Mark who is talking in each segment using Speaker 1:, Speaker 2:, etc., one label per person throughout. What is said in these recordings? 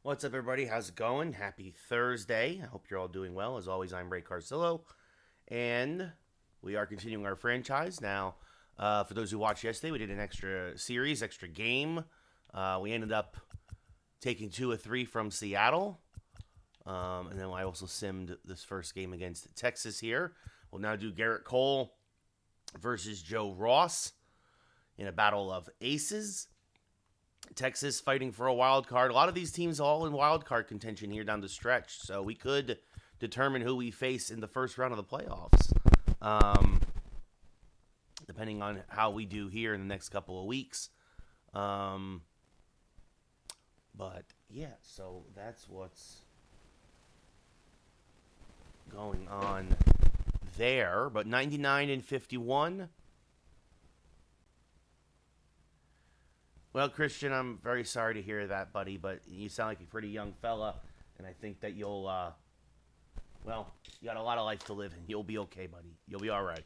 Speaker 1: What's up, everybody? How's it going? Happy Thursday. I hope you're all doing well. As always, I'm Ray Carcillo, and we are continuing our franchise. Now, for those who watched yesterday, we did an extra series, extra game. We ended up taking 2 of 3 from Seattle, and then I also simmed this first game against Texas here. We'll now do Garrett Cole versus Joe Ross in a battle of aces. Texas fighting for a wild card. A lot of these teams all in wild card contention here down the stretch, so we could determine who we face in the first round of the playoffs, depending on how we do here in the next couple of weeks. But yeah, so that's what's going on there. But 99 and 51. Well, Christian, I'm very sorry to hear that, buddy, but you sound like a pretty young fella, and I think that you'll, well, you got a lot of life to live, and you'll be okay, buddy. You'll be all right.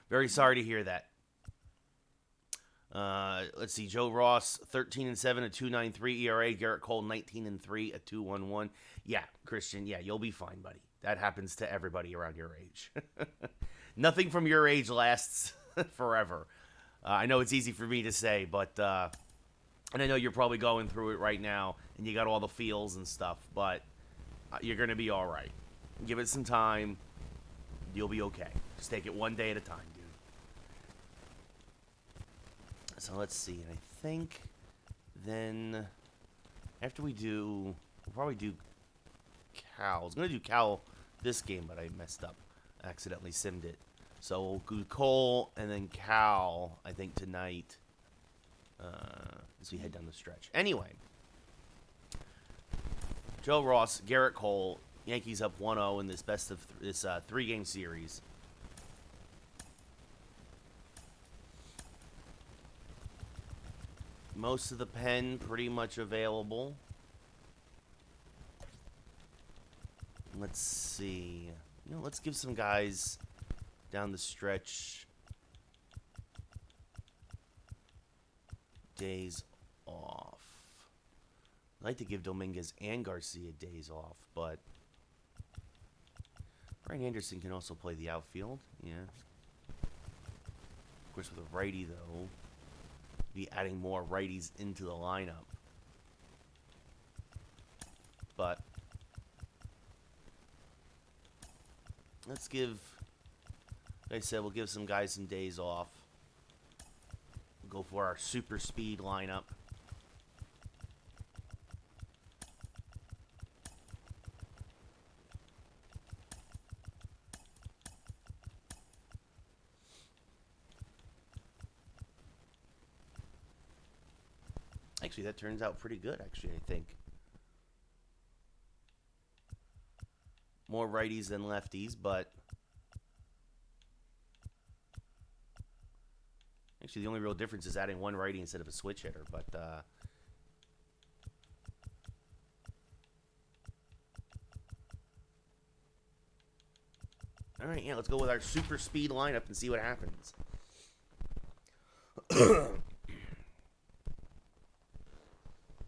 Speaker 1: Very sorry to hear that. Let's see, Joe Ross, 13 and 7, a 2.93 ERA. Garrett Cole, 19 and 3, a 2.11. Yeah, Christian, yeah, you'll be fine, buddy. That happens to everybody around your age. Nothing from your age lasts forever. I know it's easy for me to say, but and I know you're probably going through it right now, and you got all the feels and stuff, but you're going to be all right. Give it some time. You'll be okay. Just take it one day at a time, dude. So let's see. I think then after we do, we'll probably do Cal. I was going to do Cal this game, but I messed up. I accidentally simmed it. So we'll do Cole and then Cal, I think, tonight as we head down the stretch. Anyway, Joe Ross, Garrett Cole, Yankees up 1-0 in this best of this 3-game series. Most of the pen pretty much available. Let's see. Let's give some guys down the stretch days off. I'd like to give Dominguez and Garcia days off, but Brian Anderson can also play the outfield. Yeah. Of course, with a righty, though, be adding more righties into the lineup. But let's give, like I said, we'll give some guys some days off. We'll go for our super speed lineup. Actually, that turns out pretty good, actually, I think. More righties than lefties, but actually the only real difference is adding one righty instead of a switch hitter. But all right, yeah, let's go with our super speed lineup and see what happens.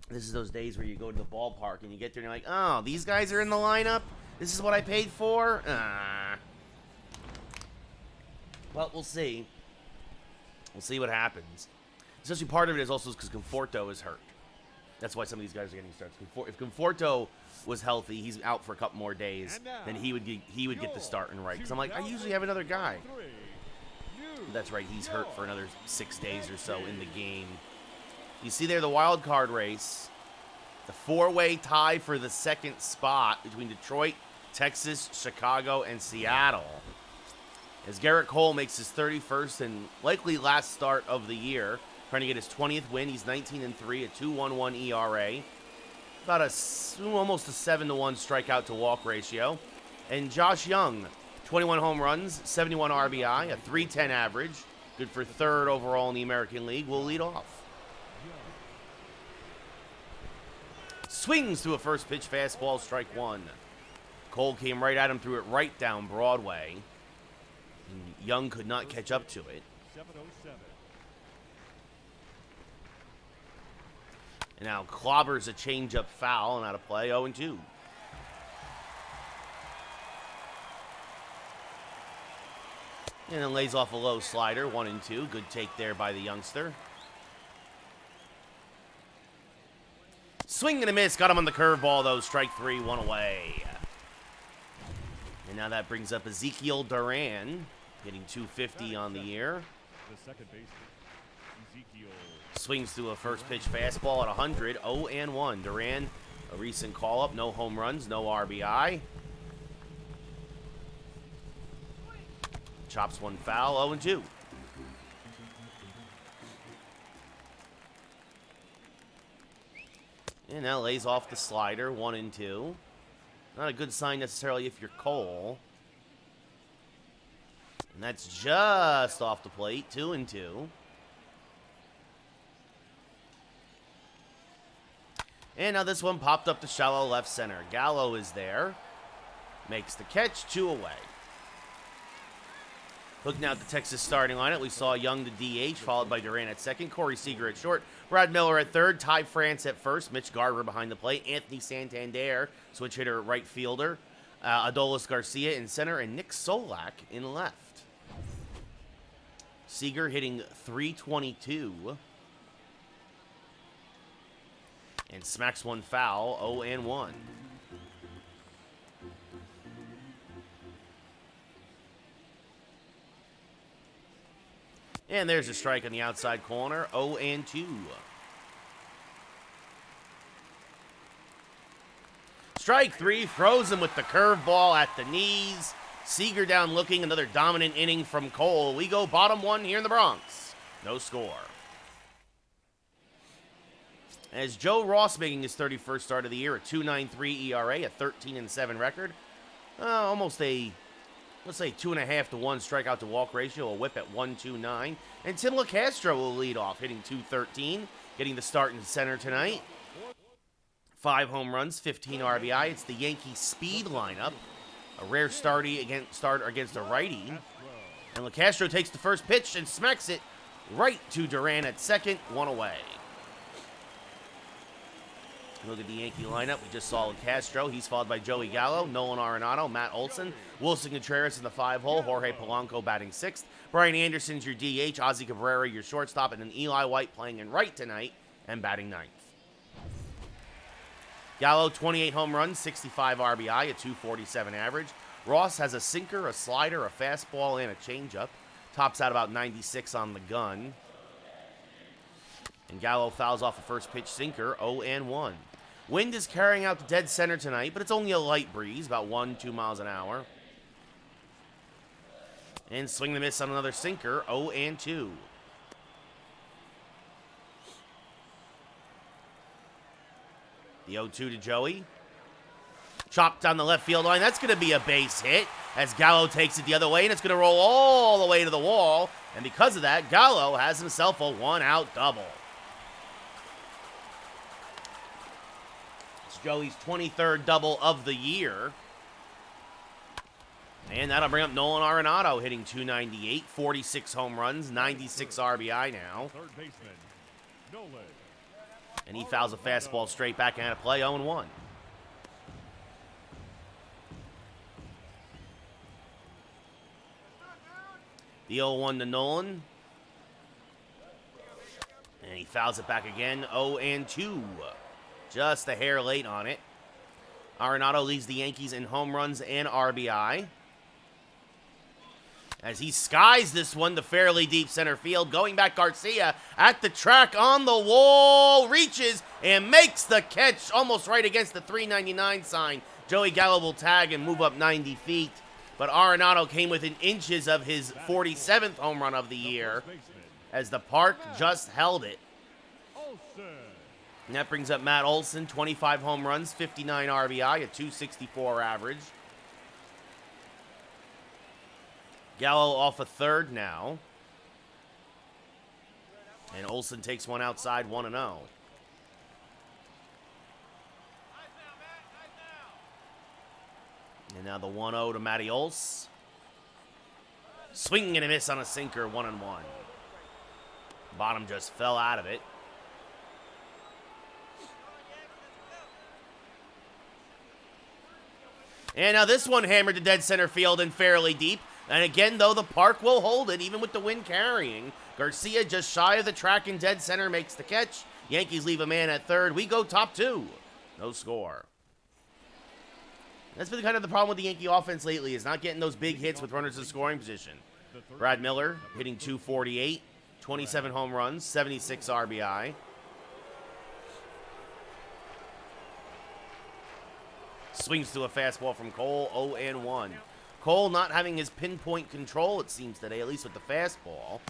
Speaker 1: This is those days where you go to the ballpark and you get there and you're like, oh, these guys are in the lineup? This is what I paid for? Well, we'll see. We'll see what happens. Especially part of it is also because Conforto is hurt. That's why some of these guys are getting starts. If Conforto was healthy, he's out for a couple more days, then he would get the start and right. Because I'm like, I usually have another guy. That's right, he's hurt for another 6 days or so in the game. You see there the wild card race. The 4-way tie for the second spot between Detroit, Texas, Chicago, and Seattle. As Garrett Cole makes his 31st and likely last start of the year, trying to get his 20th win. He's 19 and 3, a 2.11 ERA, about almost a 7-to-1 strikeout to walk ratio. And Josh Young, 21 home runs, 71 RBI, a 3.10 average, good for 3rd overall in the American League, will lead off. Swings to a first pitch fastball, strike 1. Cole came right at him, threw it right down Broadway. And Young could not catch up to it. And now clobbers a changeup foul and out of play, 0-2. And then lays off a low slider, 1-2. Good take there by the youngster. Swing and a miss. Got him on the curveball, though. Strike 3, 1 away. And now that brings up Ezekiel Duran, hitting 250 on the year.
Speaker 2: The second baseman, Ezekiel.
Speaker 1: Swings through a first pitch fastball at 100, 0-1. Duran, a recent call-up. No home runs, no RBI. Chops one foul, 0-2. And now lays off the slider, 1-2. Not a good sign necessarily if you're Cole. And that's just off the plate, 2-2. And now this one popped up to shallow left center. Gallo is there. Makes the catch, 2 away. Looking at the Texas starting lineup, we saw Young to DH, followed by Duran at second, Corey Seager at short, Brad Miller at third, Ty France at first, Mitch Garver behind the plate, Anthony Santander, switch hitter right fielder, Adolis Garcia in center, and Nick Solak in left. Seager hitting .322. And smacks one foul, 0-1. And there's a strike on the outside corner, 0-2. Strike 3, throws him with the curveball at the knees. Seager down looking, another dominant inning from Cole. We go bottom 1 here in the Bronx. No score. As Joe Ross making his 31st start of the year, a 2.93 ERA, a 13-7 record. Almost a, let's say, 2.5 to 1 strikeout to walk ratio, a whip at 1.29. And Tim LaCastro will lead off, hitting .213, getting the start in center tonight. 5 home runs, 15 RBI. It's the Yankees speed lineup. A rare start against a righty. And LaCastro takes the first pitch and smacks it right to Duran at second, 1 away. Look at the Yankee lineup. We just saw Castro. He's followed by Joey Gallo, Nolan Arenado, Matt Olson, Wilson Contreras in the 5-hole, Jorge Polanco batting 6th, Brian Anderson's your DH, Ozzie Cabrera your shortstop, and then Eli White playing in right tonight and batting 9th. Gallo, 28 home runs, 65 RBI, a 247 average. Ross has a sinker, a slider, a fastball, and a changeup. Tops out about 96 on the gun. And Gallo fouls off a first pitch sinker, 0-1. Wind is carrying out to dead center tonight, but it's only a light breeze, about 1-2 miles an hour. And swing the miss on another sinker, 0-2. The 0-2 to Joey. Chopped down the left field line. That's going to be a base hit as Gallo takes it the other way, and it's going to roll all the way to the wall. And because of that, Gallo has himself a 1-out double. Joey's 23rd double of the year. And that'll bring up Nolan Arenado hitting .298, 46 home runs, 96 RBI now.
Speaker 2: Third baseman, Nolan.
Speaker 1: And he fouls a fastball straight back out of play, 0-1. The 0-1 to Nolan. And he fouls it back again, 0-2. Just a hair late on it. Arenado leads the Yankees in home runs and RBI. As he skies this one to fairly deep center field. Going back, Garcia at the track on the wall. Reaches and makes the catch almost right against the 399 sign. Joey Gallo will tag and move up 90 feet. But Arenado came within inches of his 47th home run of the year as the park just held it. And that brings up Matt Olson, 25 home runs, 59 RBI, a 264 average. Gallo off a third now. And Olson takes one outside, 1-0. And now the 1-0 to Matty Olson. Swing and a miss on a sinker, 1-1. Bottom just fell out of it. And now this one hammered to dead center field and fairly deep. And again, though, the park will hold it, even with the wind carrying. Garcia just shy of the track in dead center makes the catch. Yankees leave a man at third. We go top 2. No score. That's been kind of the problem with the Yankee offense lately, is not getting those big hits with runners in scoring position. Brad Miller hitting .248, 27 home runs, 76 RBI. Swings to a fastball from Cole, 0-1. Cole not having his pinpoint control, it seems, today, at least with the fastball.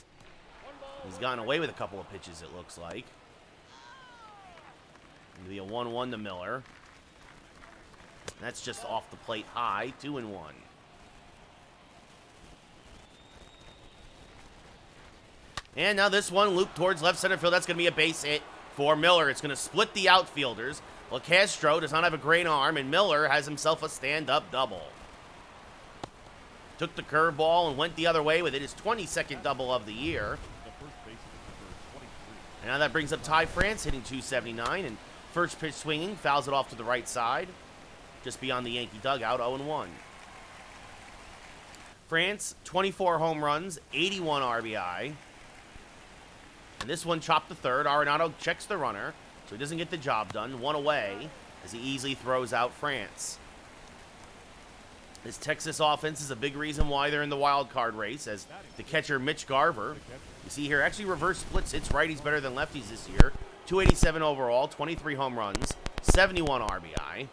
Speaker 1: He's gotten away with a couple of pitches, it looks like. It'll be a 1-1 to Miller. That's just off the plate high, 2-1. And now this one looped towards left center field. That's going to be a base hit for Miller. It's going to split the outfielders. Well, Castro does not have a great arm, and Miller has himself a stand-up double. Took the curveball and went the other way with it. His 22nd double of the year. And now that brings up Ty France, hitting .279, and first pitch swinging, fouls it off to the right side. Just beyond the Yankee dugout, 0-1. France, 24 home runs, 81 RBI. And this one chopped to third. Arenado checks the runner, so he doesn't get the job done. One away as he easily throws out France. This Texas offense is a big reason why they're in the wild card race, as the catcher Mitch Garver, you see here, actually reverse splits, hits righties better than lefties this year. 287 overall, 23 home runs, 71 RBI.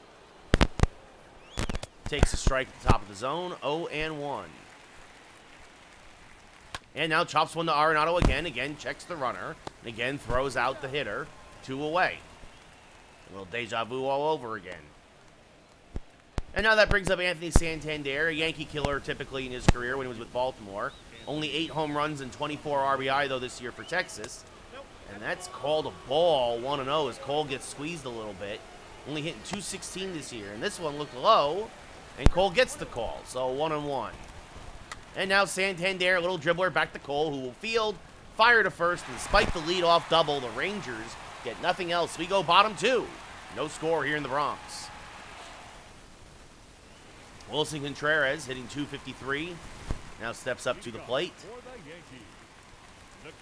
Speaker 1: Takes a strike at the top of the zone, 0-1. And now chops one to Arenado again. Again, checks the runner. And again, throws out the hitter. 2 away. A little deja vu all over again. And now that brings up Anthony Santander, a Yankee killer typically in his career when he was with Baltimore. Only 8 home runs and 24 RBI, though, this year for Texas. And that's called a ball, 1-0, as Cole gets squeezed a little bit. Only hitting .216 this year. And this one looked low, and Cole gets the call. So 1-1. And now Santander, a little dribbler, back to Cole, who will field, fire to first, and despite the leadoff double, the Rangers get nothing else. We go bottom 2. No score here in the Bronx. Wilson Contreras hitting .253. Now steps up to the plate.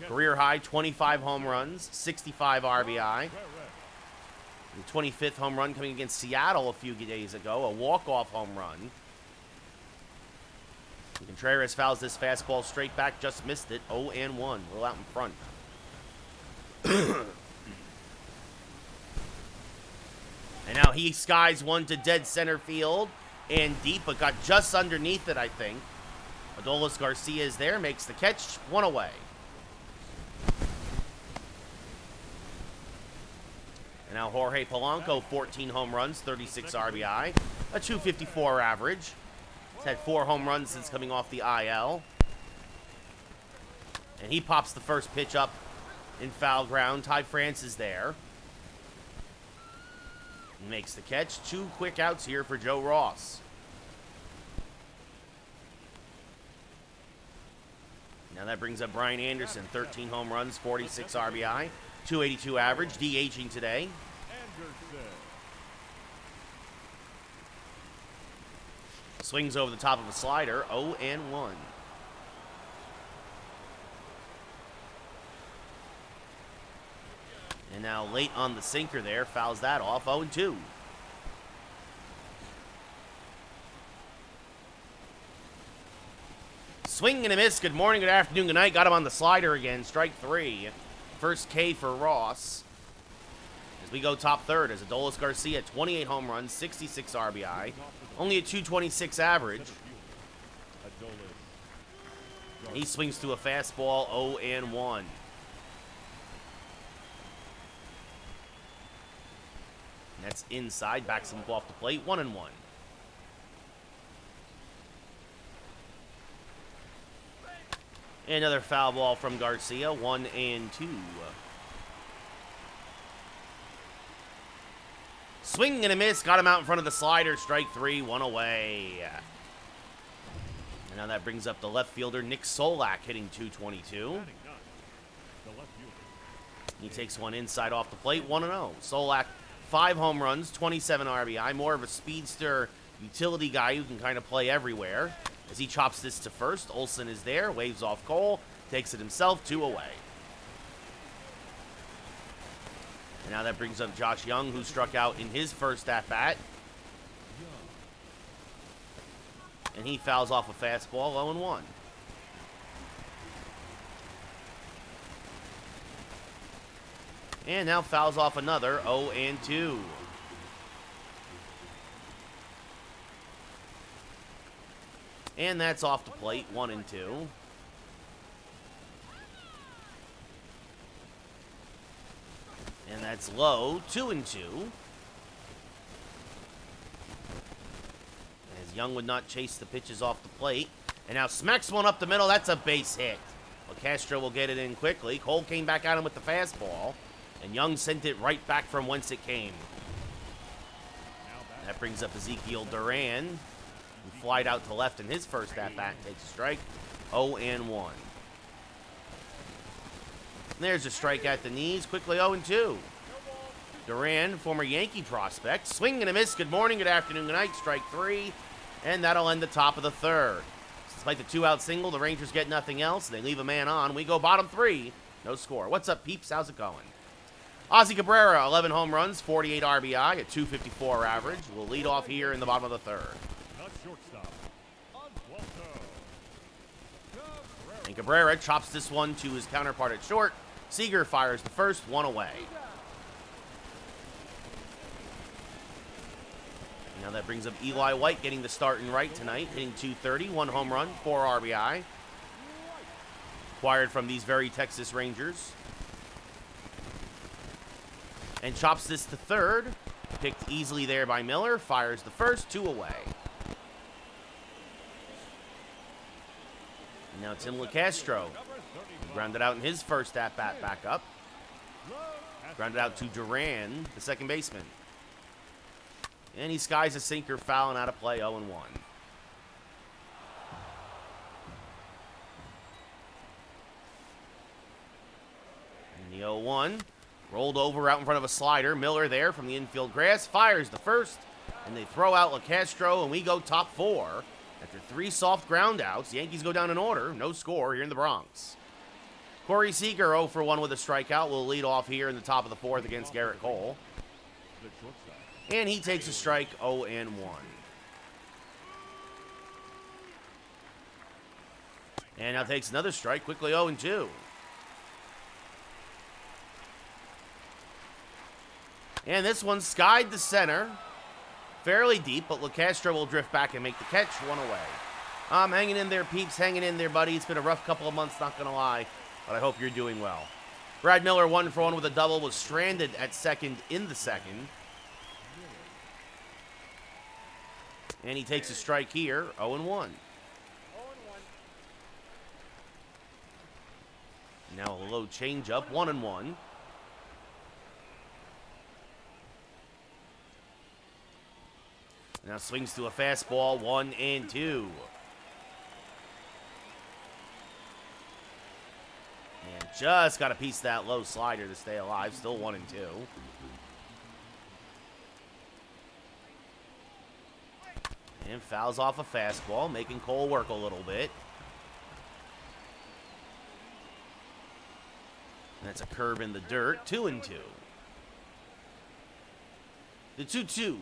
Speaker 1: Career high 25 home runs, 65 RBI. The 25th home run coming against Seattle a few days ago, a walk-off home run. Contreras fouls this fastball straight back, just missed it, 0-1, a little out in front. And now he skies one to dead center field and deep, but got just underneath it, I think. Adolis Garcia is there, makes the catch, 1 away. And now Jorge Polanco, 14 home runs, 36 RBI, a .254 average. He's had 4 home runs since coming off the IL. And he pops the first pitch up in foul ground. Ty France is there. He makes the catch. 2 quick outs here for Joe Ross. Now that brings up Brian Anderson, 13 home runs, 46 RBI, .282 average, DHing today. Swings over the top of a slider, 0-1. And now late on the sinker there, fouls that off, 0-2. Swing and a miss. Good morning, good afternoon, good night. Got him on the slider again, strike 3. First K for Ross. As we go top third, as Adolis Garcia, 28 home runs, 66 RBI, only a .226 average. And he swings through a fastball, 0-1. And that's inside, backs him off the plate, 1-1. Another foul ball from Garcia, 1-2. Swing and a miss, got him out in front of the slider, strike 3, 1 away. And now that brings up the left fielder, Nick Solak, hitting .222. He takes one inside off the plate, 1-0. Solak, 5 home runs, 27 RBI, more of a speedster utility guy who can kind of play everywhere. As he chops this to first, Olsen is there, waves off Cole, takes it himself, 2 away. And now that brings up Josh Young, who struck out in his first at-bat. And he fouls off a fastball, 0-1. And now fouls off another, 0-2. And that's off the plate, 1-2. And that's low, 2-2. As Young would not chase the pitches off the plate. And now smacks one up the middle. That's a base hit. Well, Castro will get it in quickly. Cole came back at him with the fastball. And Young sent it right back from whence it came. That brings up Ezekiel Duran, who flied out to left in his first at-bat, takes a strike, 0-1. There's a strike at the knees, quickly 0-2. Duran, former Yankee prospect, swing and a miss, good morning, good afternoon, good night, strike 3, and that'll end the top of the third. Despite the 2-out single, the Rangers get nothing else, they leave a man on, we go bottom 3, no score. What's up, peeps, how's it going? Ozzy Cabrera, 11 home runs, 48 RBI, a .254 average. Will lead off here in the bottom of the third. And Cabrera chops this one to his counterpart at short. Seager fires the first, 1 away. Now that brings up Eli White getting the start in right tonight, hitting .230, 1 home run, 4 RBI. Acquired from these very Texas Rangers. And chops this to third. Picked easily there by Miller. Fires the first, 2 away. And now Tim LeCastro. Grounded out in his first at-bat back up. Grounded out to Duran, the second baseman. And he skies a sinker, fouling out of play, 0-1. And the 0-1. Rolled over out in front of a slider. Miller there from the infield grass. Fires the first. And they throw out LeCastro, and we go top 4. After 3 soft ground outs, Yankees go down in order. No score here in the Bronx. Corey Seager 0 for 1 with a strikeout. Will lead off here in the top of the 4th against Garrett Cole. And he takes a strike, 0-1. And now takes another strike, quickly 0-2. And this one skied the center. Fairly deep, but LeCastro will drift back and make the catch, 1 away. I'm hanging in there, peeps, hanging in there, buddy. It's been a rough couple of months, not going to lie, but I hope you're doing well. Brad Miller, 1 for 1 with a double, was stranded at second in the second. And he takes a strike here, 0-1. Now a low changeup, 1-1. Now swings to a fastball, 1-2. And just got a piece of that low slider to stay alive, still 1-2. And fouls off a fastball, making Cole work a little bit. And that's a curve in the dirt, 2-2. The 2-2.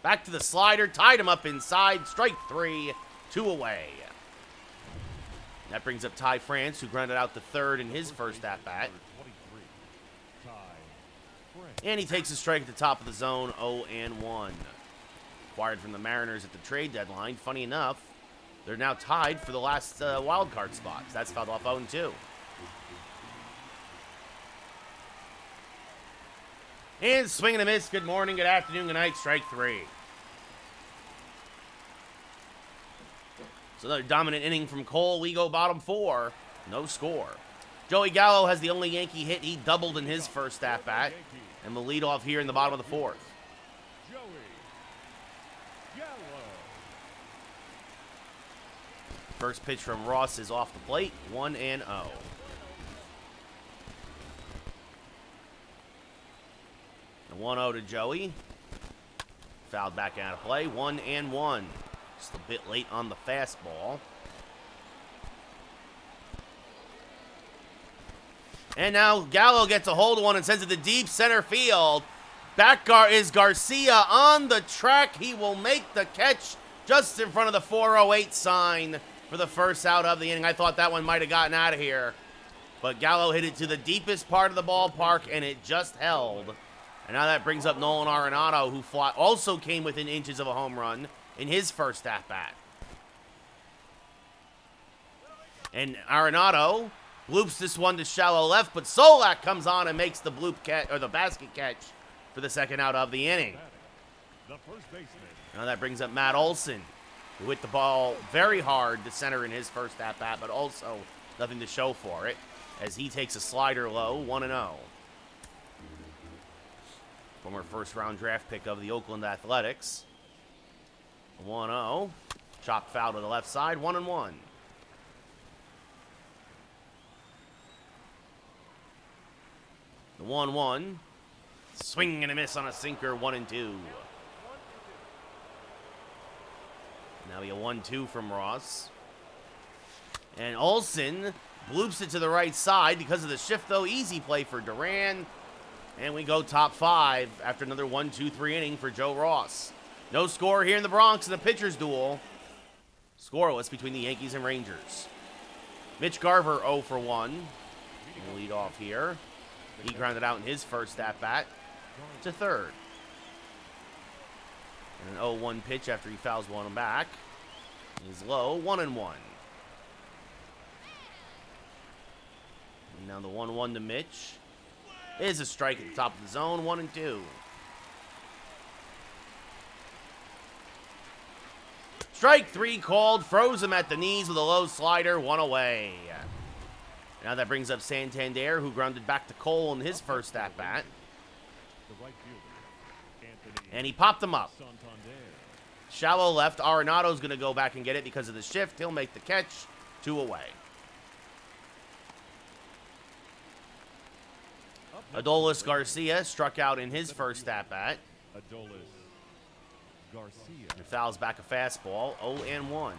Speaker 1: Back to the slider, tied him up inside, strike 3, 2 away. That brings up Ty France, who grounded out the third in his first at-bat. And he takes a strike at the top of the zone, 0-1. Acquired from the Mariners at the trade deadline. Funny enough, they're now tied for the last wild card spots. That's fouled off 0-2. And swing and a miss. Good morning, good afternoon, good night. Strike 3. So another dominant inning from Cole. We go bottom 4. No score. Joey Gallo has the only Yankee hit. He doubled in his first at-bat. And will lead off here in the bottom of the 4th. First pitch from Ross is off the plate. 1-0. The 1-0 to Joey. fouled back out of play. 1-1. Just a bit late on the fastball. And now Gallo gets a hold of one and sends it to deep center field. Back is Garcia on the track. He will make the catch just in front of the 408 sign for the first out of the inning. I thought that one might have gotten out of here. But Gallo hit it to the deepest part of the ballpark, and it just held. And now that brings up Nolan Arenado, who also came within inches of a home run in his first at-bat. And Arenado bloops this one to shallow left, but Solak comes on and makes the bloop catch, or the basket catch, for the second out of the inning.
Speaker 2: The first baseman.
Speaker 1: Now that brings up Matt Olson, who hit the ball very hard to center in his first at-bat, but also nothing to show for it, as he takes a slider low, 1-0. Former first-round draft pick of the Oakland Athletics. 1-0. Chopped foul to the left side, 1-1. The 1-1. Swing and a miss on a sinker, 1-2. Now we a 1-2 from Ross. And Olsen bloops it to the right side because of the shift, though. Easy play for Duran. And we go top 5 after another 1-2-3 inning for Joe Ross. No score here in the Bronx in the pitcher's duel. Scoreless between the Yankees and Rangers. Mitch Garver 0 for 1. We'll lead off here. He grounded out in his first at-bat to third. And an 0-1 pitch after he fouls one back. He's low, 1-1. And now the 1-1 to Mitch is a strike at the top of the zone, 1-2. Strike 3 called, froze him at the knees with a low slider, 1 away. Now that brings up Santander, who grounded back to Cole in his first at-bat.
Speaker 2: The right fielder, Anthony
Speaker 1: And he popped him up.
Speaker 2: Santander.
Speaker 1: Shallow left. Arenado's going to go back and get it because of the shift. He'll make the catch, 2 away. Adolis Garcia struck out in his first at-bat.
Speaker 2: Adolis Garcia.
Speaker 1: And fouls back a fastball, 0-1.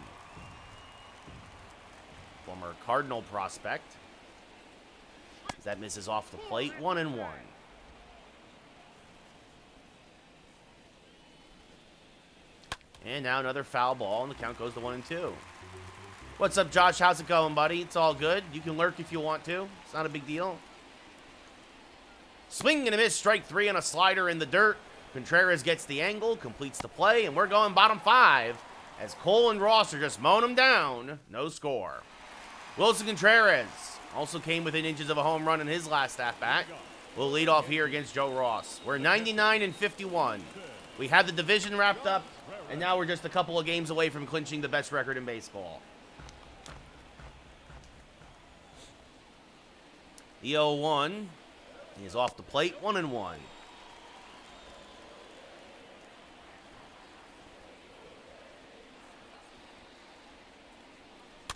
Speaker 1: Former Cardinal prospect. That misses off the plate, 1-1. And now another foul ball, and the count goes to 1-2. What's up, Josh? How's it going, buddy? It's all good. You can lurk if you want to. It's not a big deal. Swing and a miss, strike 3 on a slider in the dirt. Contreras gets the angle, completes the play, and we're going bottom 5 as Cole and Ross are just mowing them down. No score. Wilson Contreras also came within inches of a home run in his last at-bat. We'll lead off here against Joe Ross. We're 99-51. We had the division wrapped up, and now we're just a couple of games away from clinching the best record in baseball. The 0-1 is off the plate, 1-1.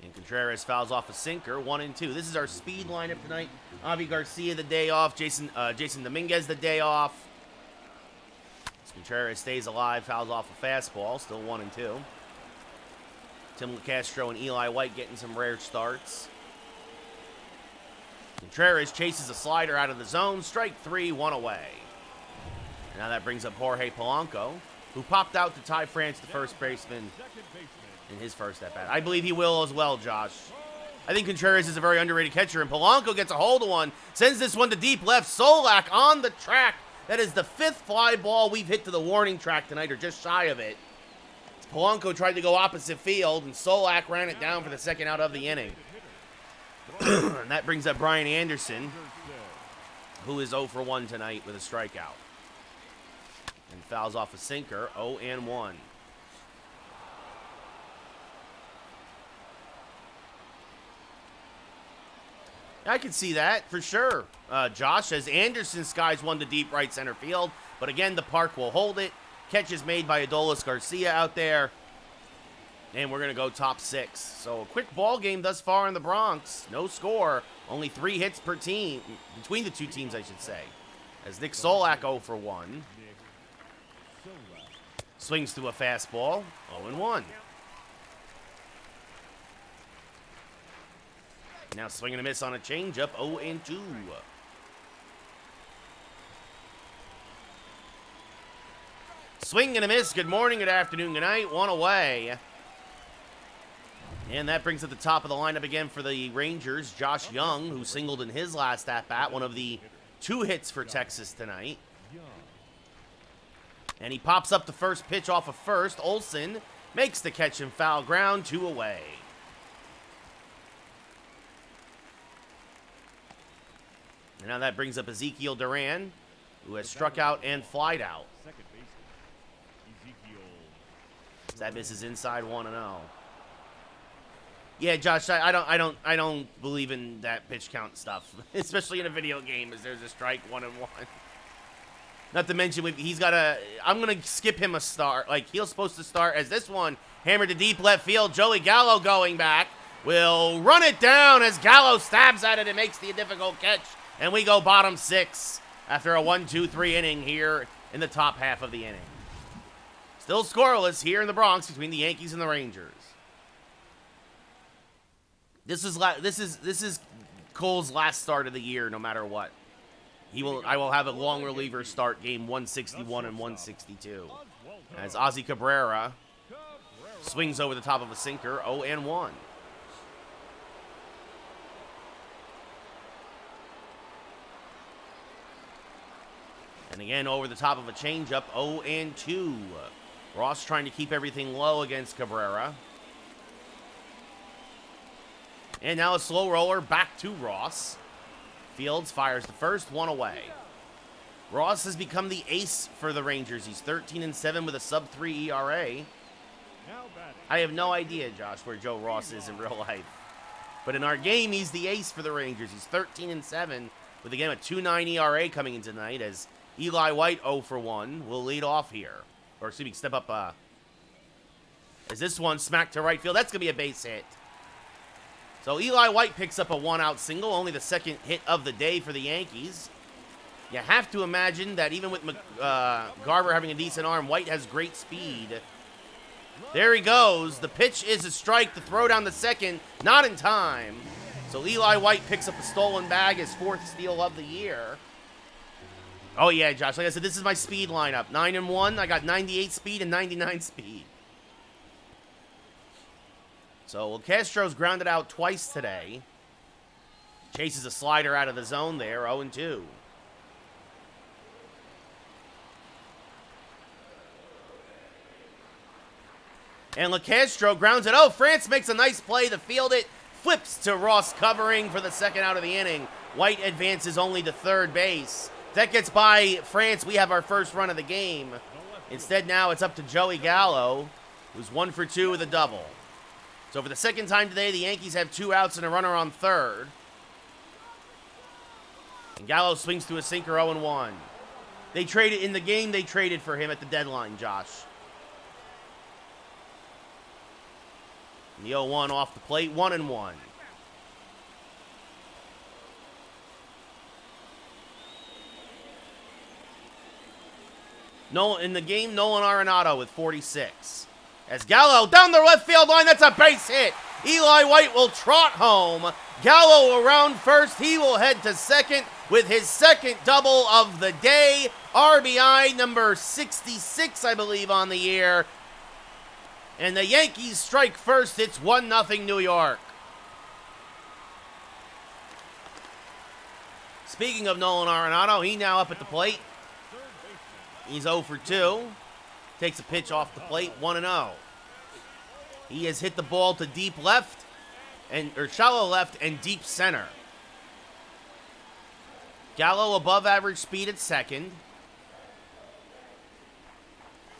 Speaker 1: And Contreras fouls off a sinker, 1-2. This is our speed lineup tonight. Avi Garcia the day off. Jason Dominguez the day off. As Contreras stays alive, fouls off a fastball, still 1-2. Tim LeCastro and Eli White getting some rare starts. Contreras chases a slider out of the zone. Strike 3, 1 away. And now that brings up Jorge Polanco, who popped out to Ty France, the first baseman, in his first at-bat. I believe he will as well, Josh. I think Contreras is a very underrated catcher, and Polanco gets a hold of one, sends this one to deep left. Solak on the track. That is the 5th fly ball we've hit to the warning track tonight, or just shy of it. Polanco tried to go opposite field, and Solak ran it down for the second out of the inning. And that brings up Brian Anderson, who is 0 for 1 tonight with a strikeout. And fouls off a sinker, 0-1. I can see that for sure, Josh, as Anderson skies one to deep right center field. But again, the park will hold it. Catch is made by Adolis Garcia out there. And we're going to go top 6. So a quick ball game thus far in the Bronx. No score. Only 3 hits per team. Between the two teams, I should say. As Nick Solak 0 for 1. Swings through a fastball. 0-1. Now swing and a miss on a changeup. 0-2. Swing and a miss. Good morning, good afternoon, good night. One away. And that brings at the top of the lineup again for the Rangers, Josh Young, who singled in his last at-bat, one of the 2 hits for Texas tonight. And he pops up the first pitch off of first. Olsen makes the catch and foul ground, 2 away. And now that brings up Ezekiel Duran, who has struck out and flied out.
Speaker 2: Second baseman, Ezekiel.
Speaker 1: That misses inside 1-0. Yeah, Josh, I don't believe in that pitch count stuff, especially in a video game, as there's a strike 1-1. Not to mention, he's got a. I'm gonna skip him a start. Like, he's supposed to start as this one hammered to deep left field. Joey Gallo going back will run it down as Gallo stabs at it and makes the difficult catch, and we go bottom 6 after a 1-2-3 inning here in the top half of the inning. Still scoreless here in the Bronx between the Yankees and the Rangers. This is Cole's last start of the year, no matter what. I will have a long reliever start game 161 and 162. As Ozzy Cabrera swings over the top of a sinker, 0-1. And again, over the top of a changeup, 0-2. Ross trying to keep everything low against Cabrera. And now a slow roller back to Ross. Fields fires the first, 1 away. Ross has become the ace for the Rangers. He's 13-7 with a sub-3 ERA. I have no idea, Josh, where Joe Ross is in real life. But in our game, he's the ace for the Rangers. He's 13-7 with, again, a 2.9 ERA coming in tonight as Eli White 0-1 will lead off here. Or, excuse me, step up. As this one smacked to right field. That's going to be a base hit. So Eli White picks up a 1-out single, only the second hit of the day for the Yankees. You have to imagine that even with Garver having a decent arm, White has great speed. There he goes. The pitch is a strike. The throw down the second, not in time. So Eli White picks up a stolen bag, his 4th steal of the year. Oh yeah, Josh, like I said, this is my speed lineup. 9-1, I got 98 speed and 99 speed. So Castro's grounded out twice today. Chases a slider out of the zone there, 0-2. And LeCastro grounds it. Oh, France makes a nice play to field it. Flips to Ross covering for the second out of the inning. White advances only to third base. That gets by France. We have our first run of the game. Instead, now it's up to Joey Gallo, who's 1 for 2 with a double. So for the second time today, the Yankees have 2 outs and a runner on third. And Gallo swings through a sinker, 0-1. They traded in the game. They traded for him at the deadline, Josh. And the 0-1 off the plate, 1-1. In the game, Nolan Arenado with 46. As Gallo down the left field line, that's a base hit. Eli White will trot home. Gallo around first. He will head to second with his second double of the day. RBI number 66, I believe, on the year. And the Yankees strike first. It's 1-0 New York. Speaking of Nolan Arenado, he now up at the plate. He's 0 for 2. Takes a pitch off the plate, 1-0. He has hit the ball to deep left, or shallow left and deep center. Gallo above average speed at second.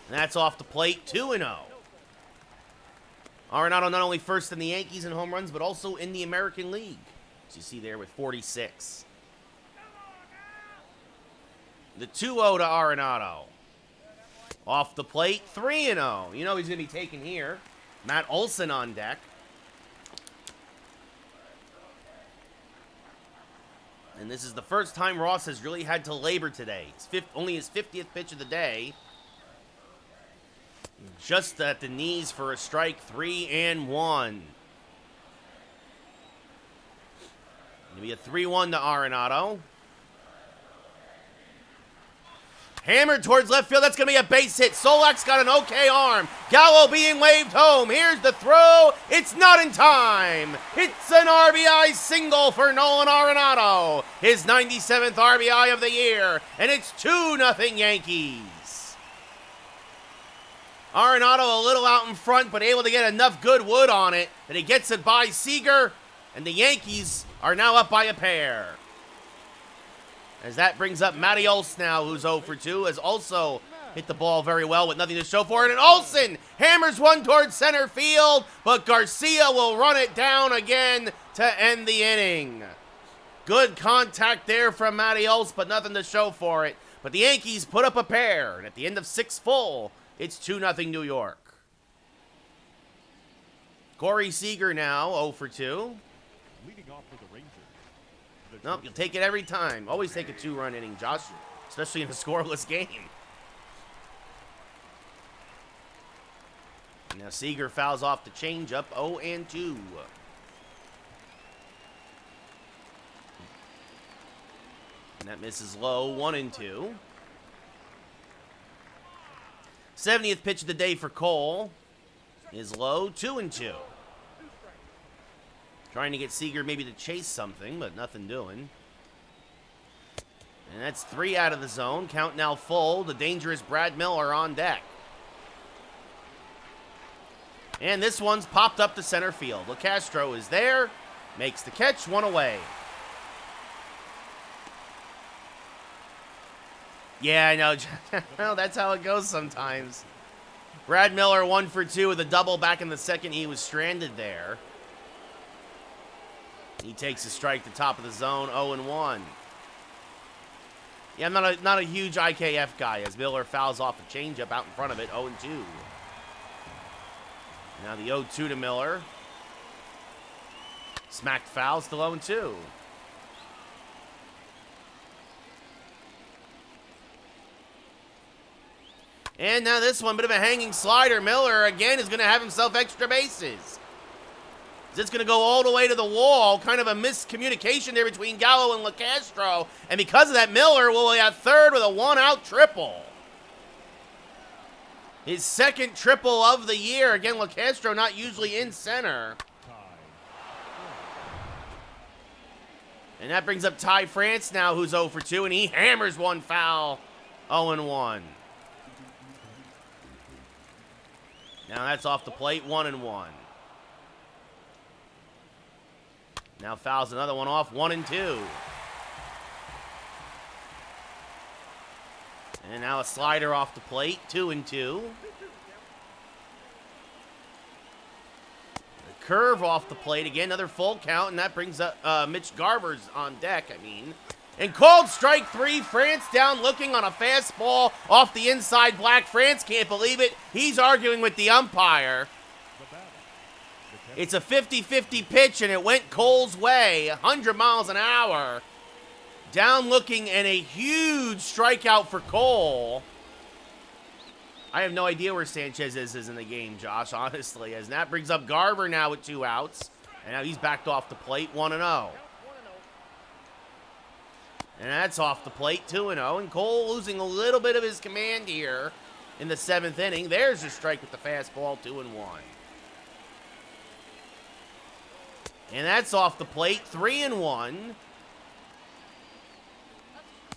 Speaker 1: And that's off the plate, 2-0. Arenado not only first in the Yankees in home runs, but also in the American League, as you see there with 46. The 2-0 to Arenado. Off the plate, 3-0. You know he's going to be taken here. Matt Olson on deck. And this is the first time Ross has really had to labor today. It's only his 50th pitch of the day. Just at the knees for a strike, 3-1. Gonna be a 3-1 to Arenado. Hammered towards left field. That's going to be a base hit. Solak's got an okay arm. Gallo being waved home. Here's the throw. It's not in time. It's an RBI single for Nolan Arenado. His 97th RBI of the year. And it's 2-0 Yankees. Arenado a little out in front, but able to get enough good wood on it that he gets it by Seager. And the Yankees are now up by a pair. As that brings up Matty Olson now, who's 0 for 2, has also hit the ball very well with nothing to show for it. And Olson hammers one towards center field, but Garcia will run it down again to end the inning. Good contact there from Matty Olson, but nothing to show for it. But the Yankees put up a pair, and at the end of 6 full, it's 2-0 New York. Corey Seager now 0 for 2.
Speaker 2: Leading off for the Rangers.
Speaker 1: Nope, you'll take it every time. Always take a 2-run inning, Josh, especially in a scoreless game. Now Seager fouls off the changeup, 0-2. And that misses low, 1-2. 70th pitch of the day for Cole is low, 2-2. Trying to get Seager maybe to chase something, but nothing doing. And that's 3 out of the zone. Count now full. The dangerous Brad Miller on deck. And this one's popped up to center field. LeCastro is there. Makes the catch. 1 away. Yeah, I know. Well, that's how it goes sometimes. Brad Miller 1 for 2 with a double back in the second. He was stranded there. He takes a strike to top of the zone, 0-1. Yeah, I'm not a huge IKF guy as Miller fouls off a changeup out in front of it, 0-2. Now the 0-2 to Miller. Smacked foul, still 0-2. And now this one, bit of a hanging slider. Miller, again, is going to have himself extra bases. It's going to go all the way to the wall. Kind of a miscommunication there between Gallo and LeCastro. And because of that, Miller will be at third with a 1-out triple. His second triple of the year. Again, LeCastro not usually in center. And that brings up Ty France now, who's 0 for 2. And he hammers one foul. 0-1. Now that's off the plate. 1-1. Now fouls another one off, 1-2. And now a slider off the plate, 2-2. The curve off the plate again, another full count, and that brings up Mitch Garver's on deck, And called strike 3, France down looking on a fastball off the inside black. France can't believe it. He's arguing with the umpire. It's a 50-50 pitch, and it went Cole's way, 100 miles an hour. Down looking, and a huge strikeout for Cole. I have no idea where Sanchez is in the game, Josh, honestly, as that brings up Garver now with 2 outs. And now he's backed off the plate, 1-0. And that's off the plate, 2-0. And Cole losing a little bit of his command here in the 7th inning. There's a strike with the fastball, 2-1. And that's off the plate, 3-1.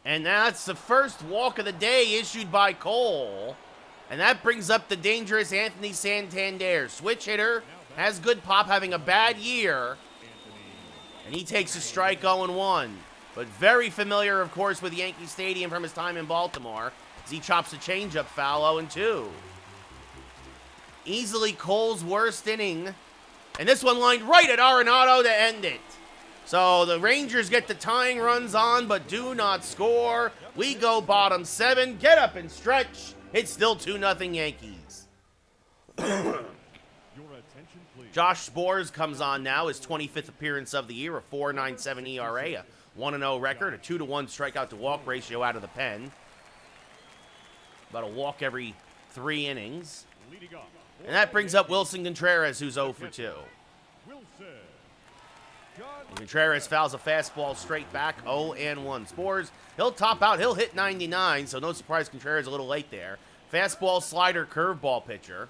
Speaker 1: And that's the first walk of the day issued by Cole. And that brings up the dangerous Anthony Santander. Switch hitter, has good pop, having a bad year. And he takes a strike, 0-1. But very familiar, of course, with Yankee Stadium from his time in Baltimore, as he chops a changeup foul, 0-2. Easily Cole's worst inning. And this one lined right at Arenado to end it. So the Rangers get the tying runs on, but do not score. We go bottom 7. Get up and stretch. It's still 2-0 Yankees. Josh Sborz comes on now, his 25th appearance of the year, a 4.97 ERA, a 1-0 record, a 2-to-1 strikeout to walk ratio out of the pen. About a walk every 3 innings.
Speaker 2: Leading off.
Speaker 1: And that brings up Wilson Contreras, who's 0 for 2.
Speaker 2: Wilson.
Speaker 1: And Contreras fouls a fastball straight back, 0-1. Spores, he'll top out, he'll hit 99, so no surprise Contreras a little late there. Fastball, slider, curveball pitcher.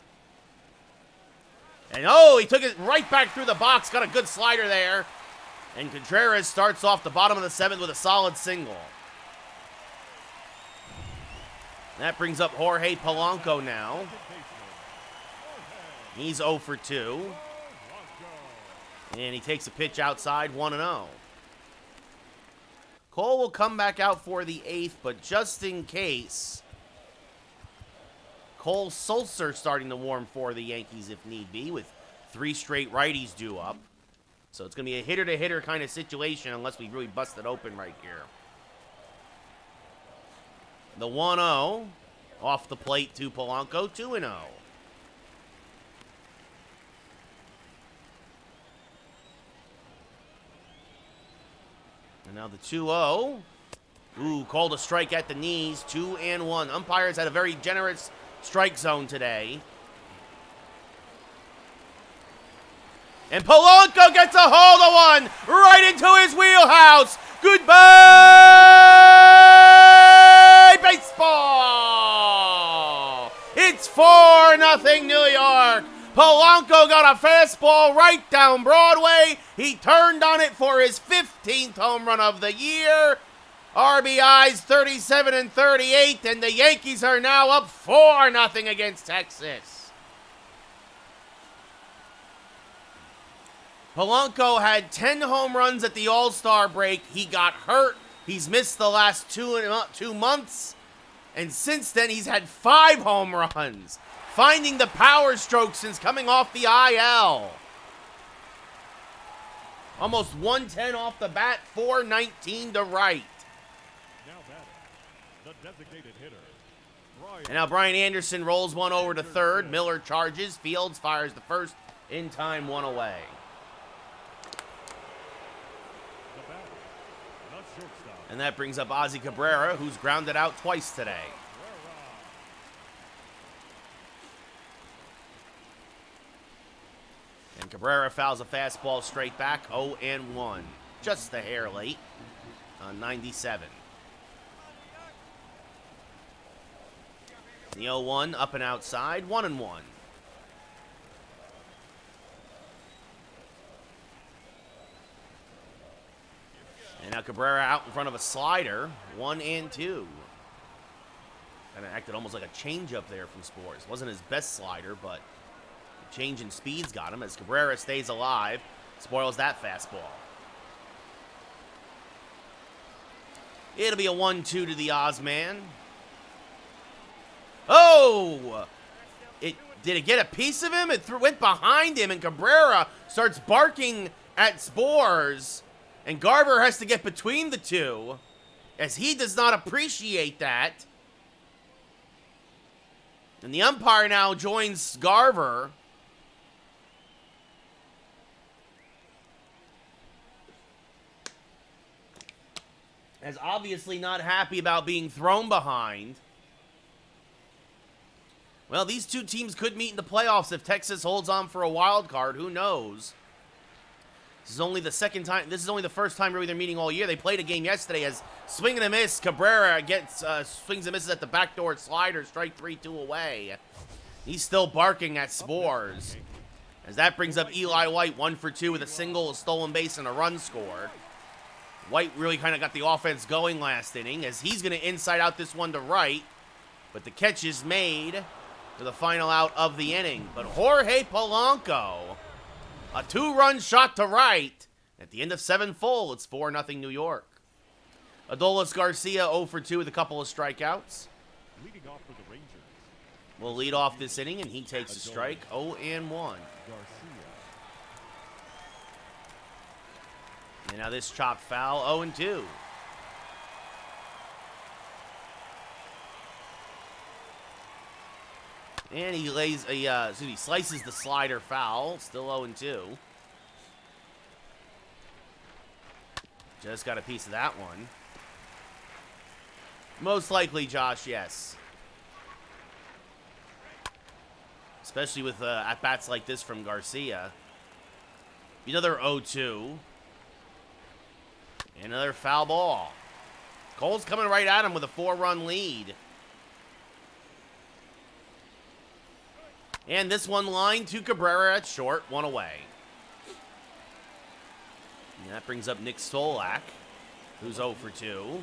Speaker 1: And oh, he took it right back through the box, got a good slider there. And Contreras starts off the bottom of the 7th with a solid single. That brings up Jorge Polanco now. He's 0 for 2. And he takes a pitch outside, 1-0. Cole will come back out for the 8th, but just in case, Cole Sulser starting to warm for the Yankees if need be, with 3 straight righties due up. So it's going to be a hitter-to-hitter kind of situation unless we really bust it open right here. The 1-0 off the plate to Polanco, 2-0. And now the 2-0. Ooh, called a strike at the knees, 2-1. Umpires had a very generous strike zone today. And Polanco gets a hold of one right into his wheelhouse. Goodbye, baseball. It's 4-0 New York. Polanco got a fastball right down Broadway. He turned on it for his 15th home run of the year. RBIs 37 and 38, and the Yankees are now up 4-0 against Texas. Polanco had 10 home runs at the All-Star break. He got hurt. He's missed the last 2 months. And since then, he's had 5 home runs, finding the power stroke since coming off the IL. Almost 110 off the bat, 419 to right.
Speaker 2: Now batting, the designated hitter. Brian.
Speaker 1: And now Brian Anderson rolls one over to third. Miller charges. Fields fires the first. In time, 1 away.
Speaker 2: The batter, the shortstop.
Speaker 1: And that brings up Ozzie Cabrera, who's grounded out twice today. And Cabrera fouls a fastball straight back, 0-1. Just a hair late on 97. The 0-1 up and outside, 1-1. And now Cabrera out in front of a slider, 1-2. Kind of acted almost like a changeup there from Spores. Wasn't his best slider, but the change in speeds got him as Cabrera stays alive, spoils that fastball. It'll be a 1-2 to the Ozman. Oh! Did it get a piece of him? It went behind him, and Cabrera starts barking at Spores. And Garver has to get between the two, as he does not appreciate that. And the umpire now joins Garver. As obviously not happy about being thrown behind. Well, these two teams could meet in the playoffs if Texas holds on for a wild card. Who knows? This is only the second time. This is only the first time really they're meeting all year. They played a game yesterday as swing and a miss. Cabrera gets swings and misses at the backdoor slider. Strike 3-2 away. He's still barking at Spores. As that brings up Eli White, 1 for 2 with a single, a stolen base, and a run scored. White really kind of got the offense going last inning as he's going to inside out this one to right. But the catch is made for the final out of the inning. But Jorge Polanco, a 2-run shot to right. At the end of 7 full, it's 4-0 New York. Adolis Garcia 0 for 2 with a couple of strikeouts.
Speaker 2: Leading off for the Rangers.
Speaker 1: Will lead off this inning, and he takes a strike, 0-1.
Speaker 2: Garcia.
Speaker 1: And now this chopped foul, 0-2. And he slices the slider foul, still 0-2. Just got a piece of that one. Most likely, Josh, yes. especially with at-bats like this from Garcia. Another 0-2. Another foul ball. Cole's coming right at him with a 4-run lead. And this one line to Cabrera at short, 1 away. And that brings up Nick Stolak, who's 0 for 2.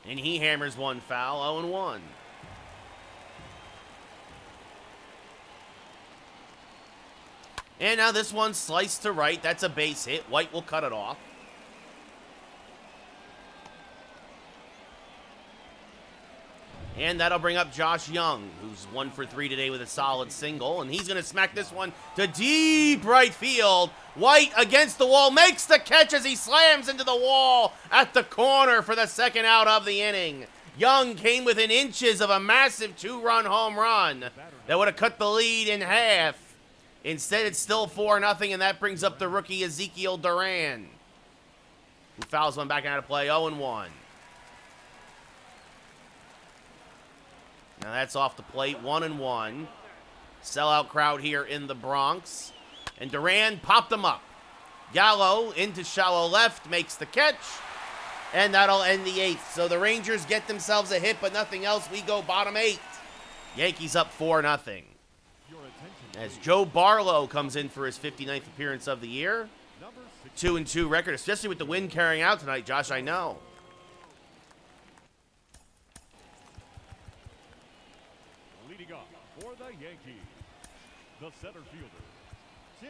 Speaker 1: And he hammers one foul, 0-1. And now this one sliced to right. That's a base hit. White will cut it off. And that'll bring up Josh Young, who's 1 for 3 today with a solid single. And he's going to smack this one to deep right field. White against the wall, makes the catch as he slams into the wall at the corner for the second out of the inning. Young came within inches of a massive 2-run home run that would have cut the lead in half. Instead, it's still 4-0, and that brings up the rookie Ezekiel Duran, who fouls one back out of play, 0-1. Now that's off the plate, 1-1. Sellout crowd here in the Bronx. And Duran popped him up. Gallo into shallow left, makes the catch. And that'll end the 8th. So the Rangers get themselves a hit, but nothing else. We go bottom 8. Yankees up 4-0. As Joe Barlow comes in for his 59th appearance of the year. 2-2 record, especially with the wind carrying out tonight, Josh, I know.
Speaker 2: Leading off for the Yankees, the center fielder, Jim.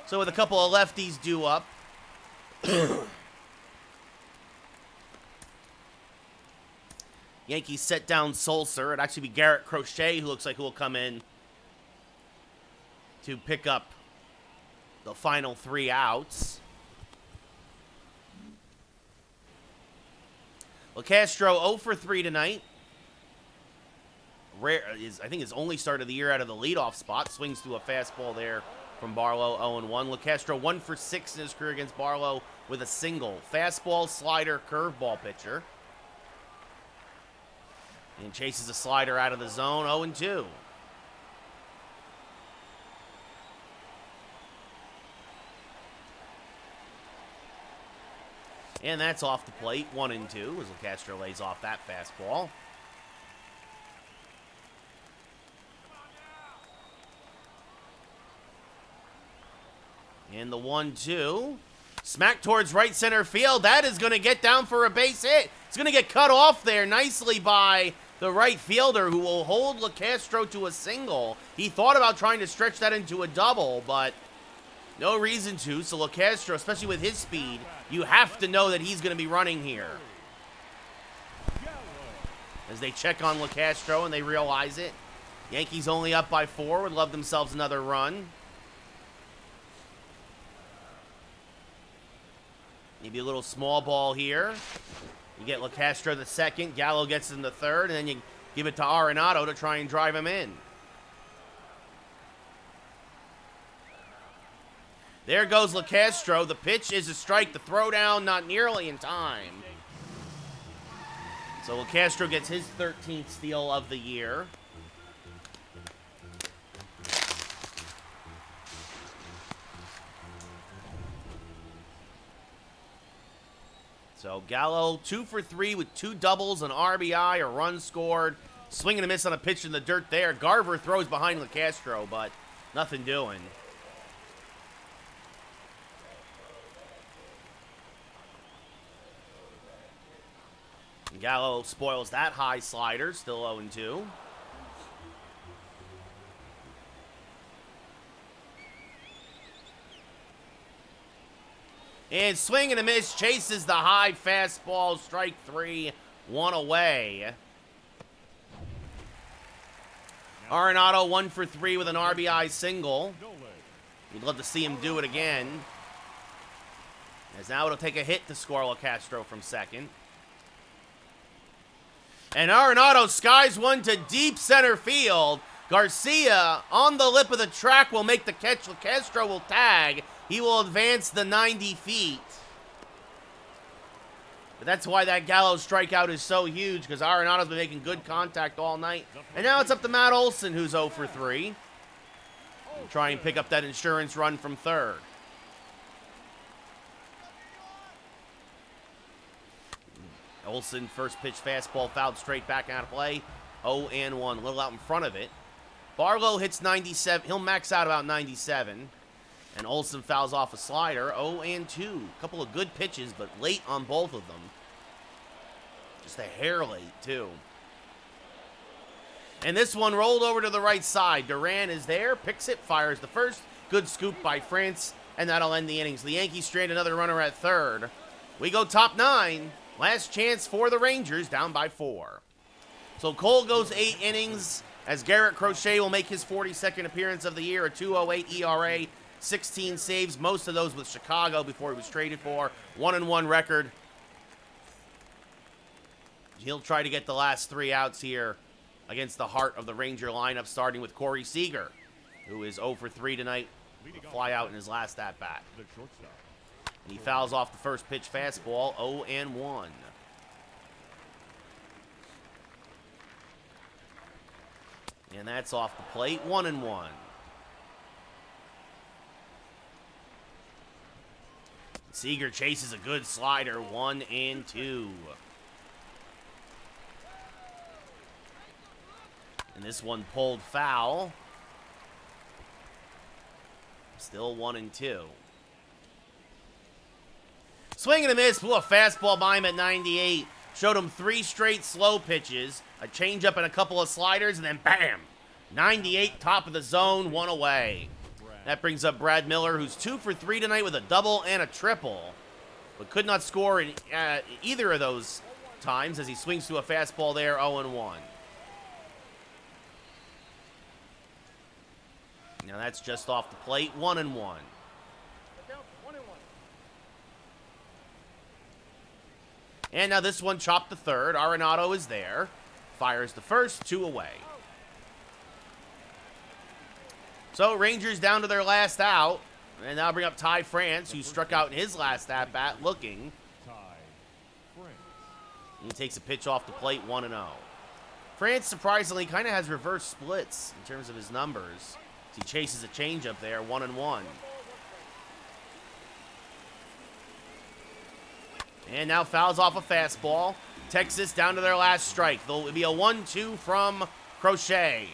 Speaker 1: So with a couple of lefties due up. Yankees set down Sulser. It'd actually be Garrett Crochet who looks like who will come in to pick up the final 3 outs. LeCastro 0 for 3 tonight. I think his only start of the year out of the leadoff spot. Swings through a fastball there from Barlow, 0-1. LeCastro 1 for 6 in his career against Barlow with a single. Fastball, slider, curveball pitcher. And chases a slider out of the zone, 0-2. And that's off the plate, 1-2, as LeCastro lays off that fastball. And the 1-2. Smack towards right center field. That is going to get down for a base hit. It's going to get cut off there nicely by the right fielder, who will hold LeCastro to a single. He thought about trying to stretch that into a double, but no reason to. So LeCastro, especially with his speed, you have to know that he's going to be running here. As they check on LeCastro and they realize it. Yankees only up by 4. Would love themselves another run. Maybe a little small ball here. You get LeCastro the second. Gallo gets in the third. And then you give it to Arenado to try and drive him in. There goes LeCastro. The pitch is a strike. The throw down not nearly in time. So LeCastro gets his 13th steal of the year. So Gallo 2 for 3 with 2 doubles, an RBI, a run scored. Swing and a miss on a pitch in the dirt there. Garver throws behind LeCastro, but nothing doing. Gallo spoils that high slider, still 0-2. And swing and a miss, chases the high fastball, strike 3, 1 away. Arenado 1 for 3 with an RBI single. We'd love to see him do it again. As now it'll take a hit to score LeCastro from second. And Arenado skies one to deep center field. Garcia on the lip of the track will make the catch. LeCastro will tag. He will advance the 90 feet. But that's why that Gallows strikeout is so huge, because Arenado's been making good contact all night. And now it's up to Matt Olson, who's 0 for 3. Try and pick up that insurance run from third. Olson, first pitch fastball fouled straight back out of play. 0-1, a little out in front of it. Barlow hits 97. He'll max out about 97. And Olson fouls off a slider. 0-2. A couple of good pitches, but late on both of them. Just a hair late, too. And this one rolled over to the right side. Duran is there, picks it, fires the first. Good scoop by France, and that'll end the innings. The Yankees strand another runner at third. We go top 9. Last chance for the Rangers, down by 4. So Cole goes 8 innings, as Garrett Crochet will make his 42nd appearance of the year, a 2.08 ERA, 16 saves, most of those with Chicago before he was traded for. 1-1 record. He'll try to get the last 3 outs here against the heart of the Ranger lineup, starting with Corey Seager, who is 0 for 3 tonight, with a fly out in his last at-bat. And he fouls off the first pitch fastball, 0-1. And that's off the plate, 1-1. Seager chases a good slider, 1-2. And this one pulled foul. Still 1-2. Swing and a miss, blew a fastball by him at 98. Showed him 3 straight slow pitches, a changeup and a couple of sliders, and then bam! 98, top of the zone, 1 away. That brings up Brad Miller, who's 2 for 3 tonight with a double and a triple, but could not score in either of those times as he swings to a fastball there, 0-1. Now that's just off the plate, 1-1. And now this one chopped to third. Arenado is there. Fires the first, 2 away. So Rangers down to their last out. And now bring up Ty France, who struck out in his last at-bat looking. He takes a pitch off the plate, 1-0. France, surprisingly, kind of has reverse splits in terms of his numbers. He chases a changeup there, 1-1. And now fouls off a fastball. Texas down to their last strike. There'll be a 1-2 from Crochet.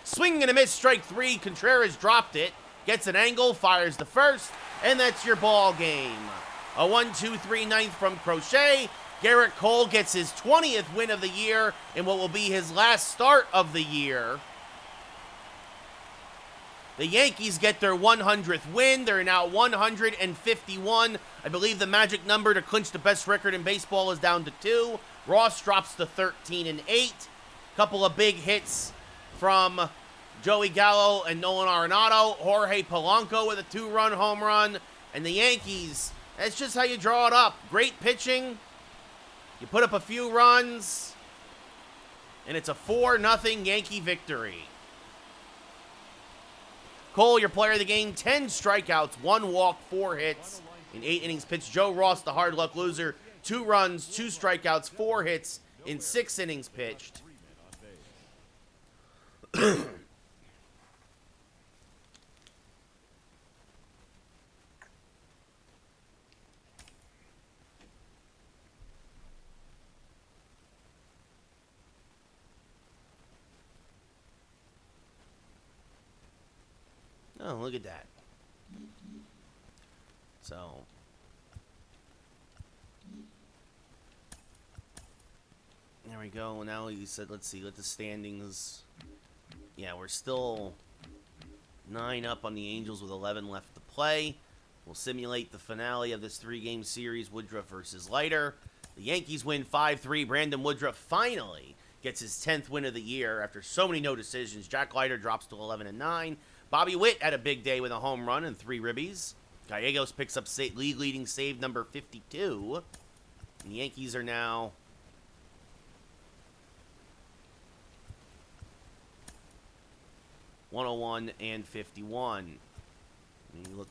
Speaker 1: Swing and a miss, strike 3. Contreras dropped it. Gets an angle, fires the first, and that's your ball game. A 1-2-3 ninth from Crochet. Garrett Cole gets his 20th win of the year in what will be his last start of the year. The Yankees get their 100th win. They're now 151. I believe the magic number to clinch the best record in baseball is down to 2. Ross drops to 13-8. Couple of big hits from Joey Gallo and Nolan Arenado. Jorge Polanco with a 2-run home run. And the Yankees, that's just how you draw it up. Great pitching. You put up a few runs. And it's a 4-0 Yankee victory. Cole, your player of the game, 10 strikeouts, 1 walk, 4 hits in 8 innings pitched. Joe Ross, the hard luck loser, 2 runs, 2 strikeouts, 4 hits in 6 innings pitched. Oh, look at that. So, there we go. Now he said, let's see, let the standings. Yeah, we're still 9 up on the Angels with 11 left to play. We'll simulate the finale of this 3-game series, Woodruff versus Leiter. The Yankees win 5-3. Brandon Woodruff finally gets his 10th win of the year after so many no decisions. Jack Leiter drops to 11-9. Bobby Witt had a big day with a home run and 3 ribbies. Gallegos picks up league-leading save number 52. And the Yankees are now 101 and 51. I mean, look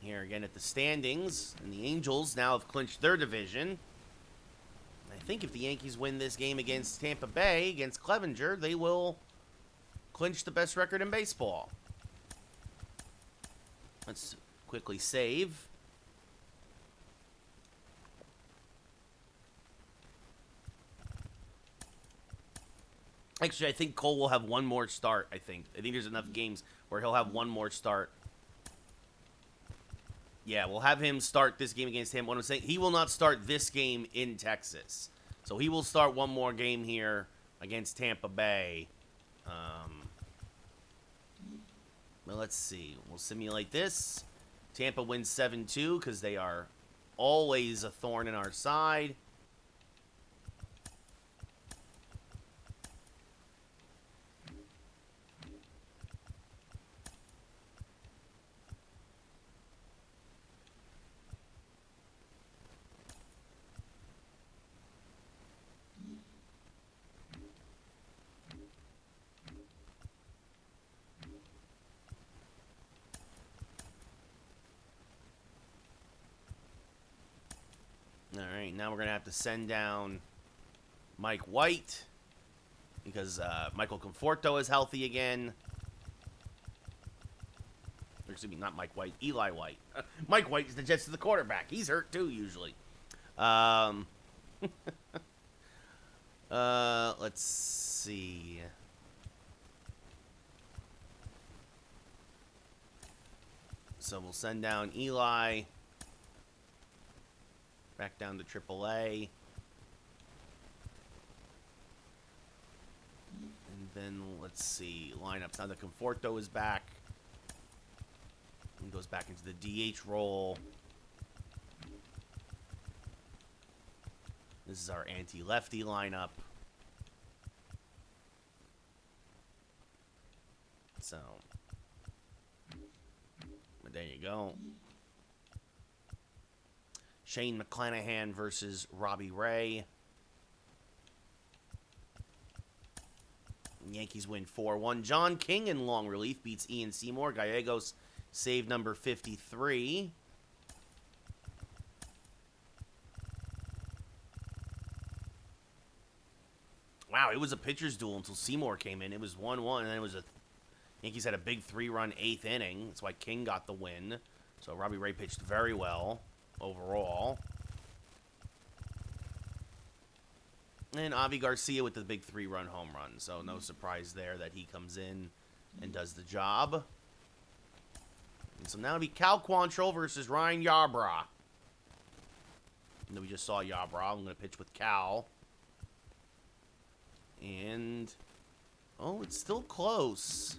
Speaker 1: here again at the standings, and the Angels now have clinched their division. I think if the Yankees win this game against Tampa Bay, against Clevenger, they will clinch the best record in baseball. Let's quickly save. Actually, I think Cole will have one more start, I think there's enough games where he'll have one more start. Yeah, we'll have him start this game against him. What I'm saying, he will not start this game in Texas. So he will start one more game here against Tampa Bay. Well, let's see. We'll simulate this. Tampa wins 7-2 because they are always a thorn in our side. All right, now we're going to have to send down Mike White because Michael Conforto is healthy again. Or excuse me, not Mike White, Eli White. Mike White is the Jets' the quarterback. He's hurt too, usually. Let's see. So we'll send down Eli. Back down to AAA. And then, let's see, lineups. Now that Conforto is back. And goes back into the DH role. This is our anti-lefty lineup. So, but there you go. Shane McClanahan versus Robbie Ray. Yankees win 4-1. John King in long relief beats Ian Seymour. Gallegos save number 53. Wow, it was a pitcher's duel until Seymour came in. It was 1-1, and then it was Yankees had a big 3-run 8th inning. That's why King got the win. So Robbie Ray pitched very well overall. And Avi Garcia with the big 3-run home run. So no surprise there that he comes in and does the job. And so now it'll be Cal Quantrill versus Ryan Yarbrough. And then we just saw Yarbrough. I'm going to pitch with Cal. And, oh, it's still close.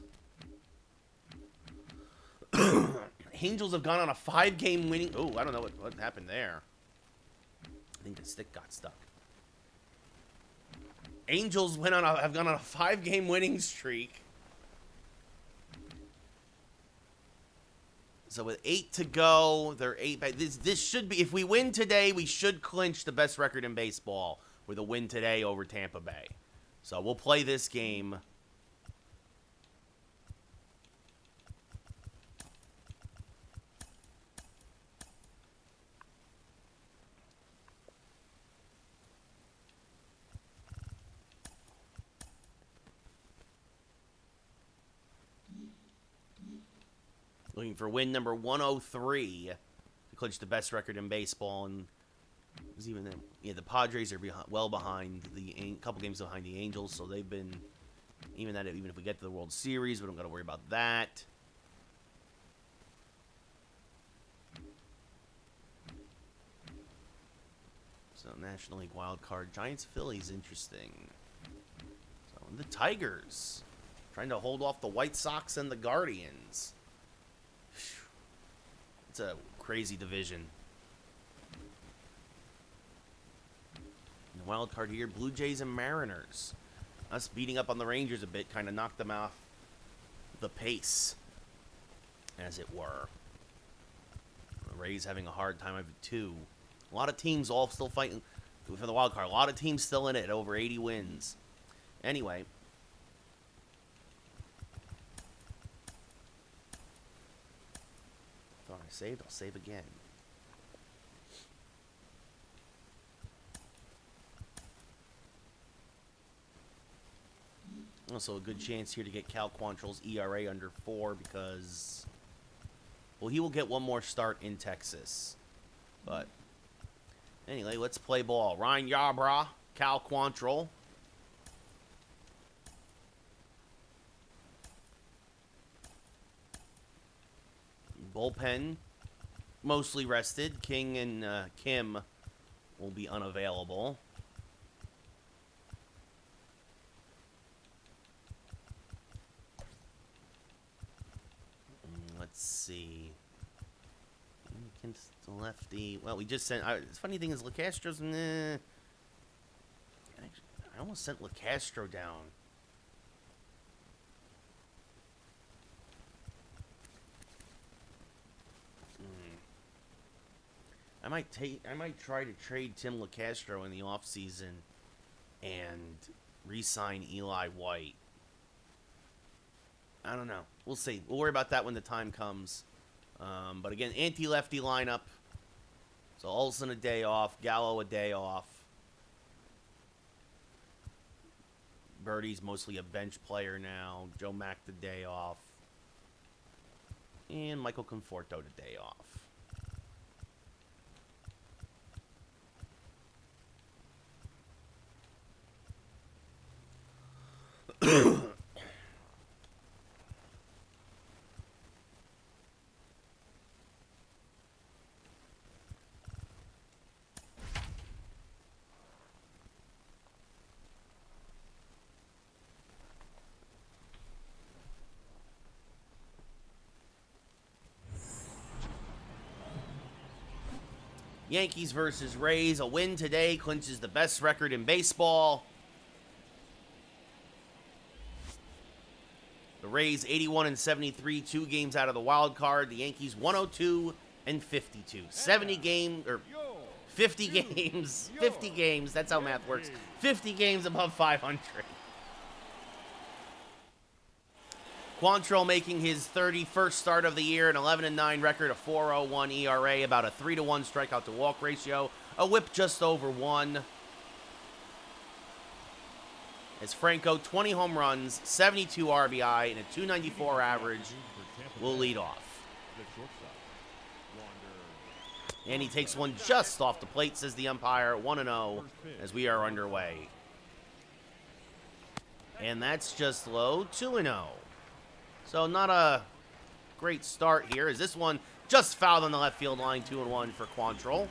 Speaker 1: Angels have gone on a 5-game winning... Oh, I don't know what happened there. I think the stick got stuck. Angels have gone on a 5-game winning streak. So with 8 to go, they're 8 back. This should be... If we win today, we should clinch the best record in baseball with a win today over Tampa Bay. So we'll play this game. Looking for win number 103 to clinch the best record in baseball. And even then, yeah, the Padres are well behind a couple games behind the Angels, so they've been even if we get to the World Series, we don't got to worry about that. So National League wild card, Giants, Phillies, interesting. So the Tigers trying to hold off the White Sox and the Guardians. It's a crazy division. And the wild card here, Blue Jays and Mariners. Us beating up on the Rangers a bit kind of knocked them off the pace, as it were. The Rays having a hard time of it too. A lot of teams all still fighting for the wild card. A lot of teams still in it, over 80 wins. Anyway. Thought I saved, I'll save again. Also a good chance here to get Cal Quantrill's ERA under 4 because, well, he will get one more start in Texas. But anyway, let's play ball. Ryan Yarbrough, Cal Quantrill. Bullpen mostly rested. King and Kim will be unavailable. Let's see. Against the lefty. Well, we just sent. The funny thing is, LaCastro's. I almost sent LaCastro down. I might try to trade Tim LaCastro in the offseason and re-sign Eli White. I don't know. We'll see. We'll worry about that when the time comes. But again, anti-lefty lineup. So Olsen a day off, Gallo a day off. Birdie's mostly a bench player now. Joe Mack the day off. And Michael Conforto the day off. Yankees versus Rays. A win today clinches the best record in baseball. The Rays 81-73, 2 games out of the wild card. The Yankees 102-52, 50 games. 50 games. That's how math works. 50 games above 500. Quantrill making his 31st start of the year, an 11-9 record, a 4.01 ERA, about a 3-to-1 strikeout to walk ratio, a whip just over 1. As Franco, 20 home runs, 72 RBI, and a 294 average will lead off. And he takes one just off the plate, says the umpire, 1-0 as we are underway. And that's just low, 2-0. So not a great start here, as this one just fouled on the left field line, 2-1 for Quantrill.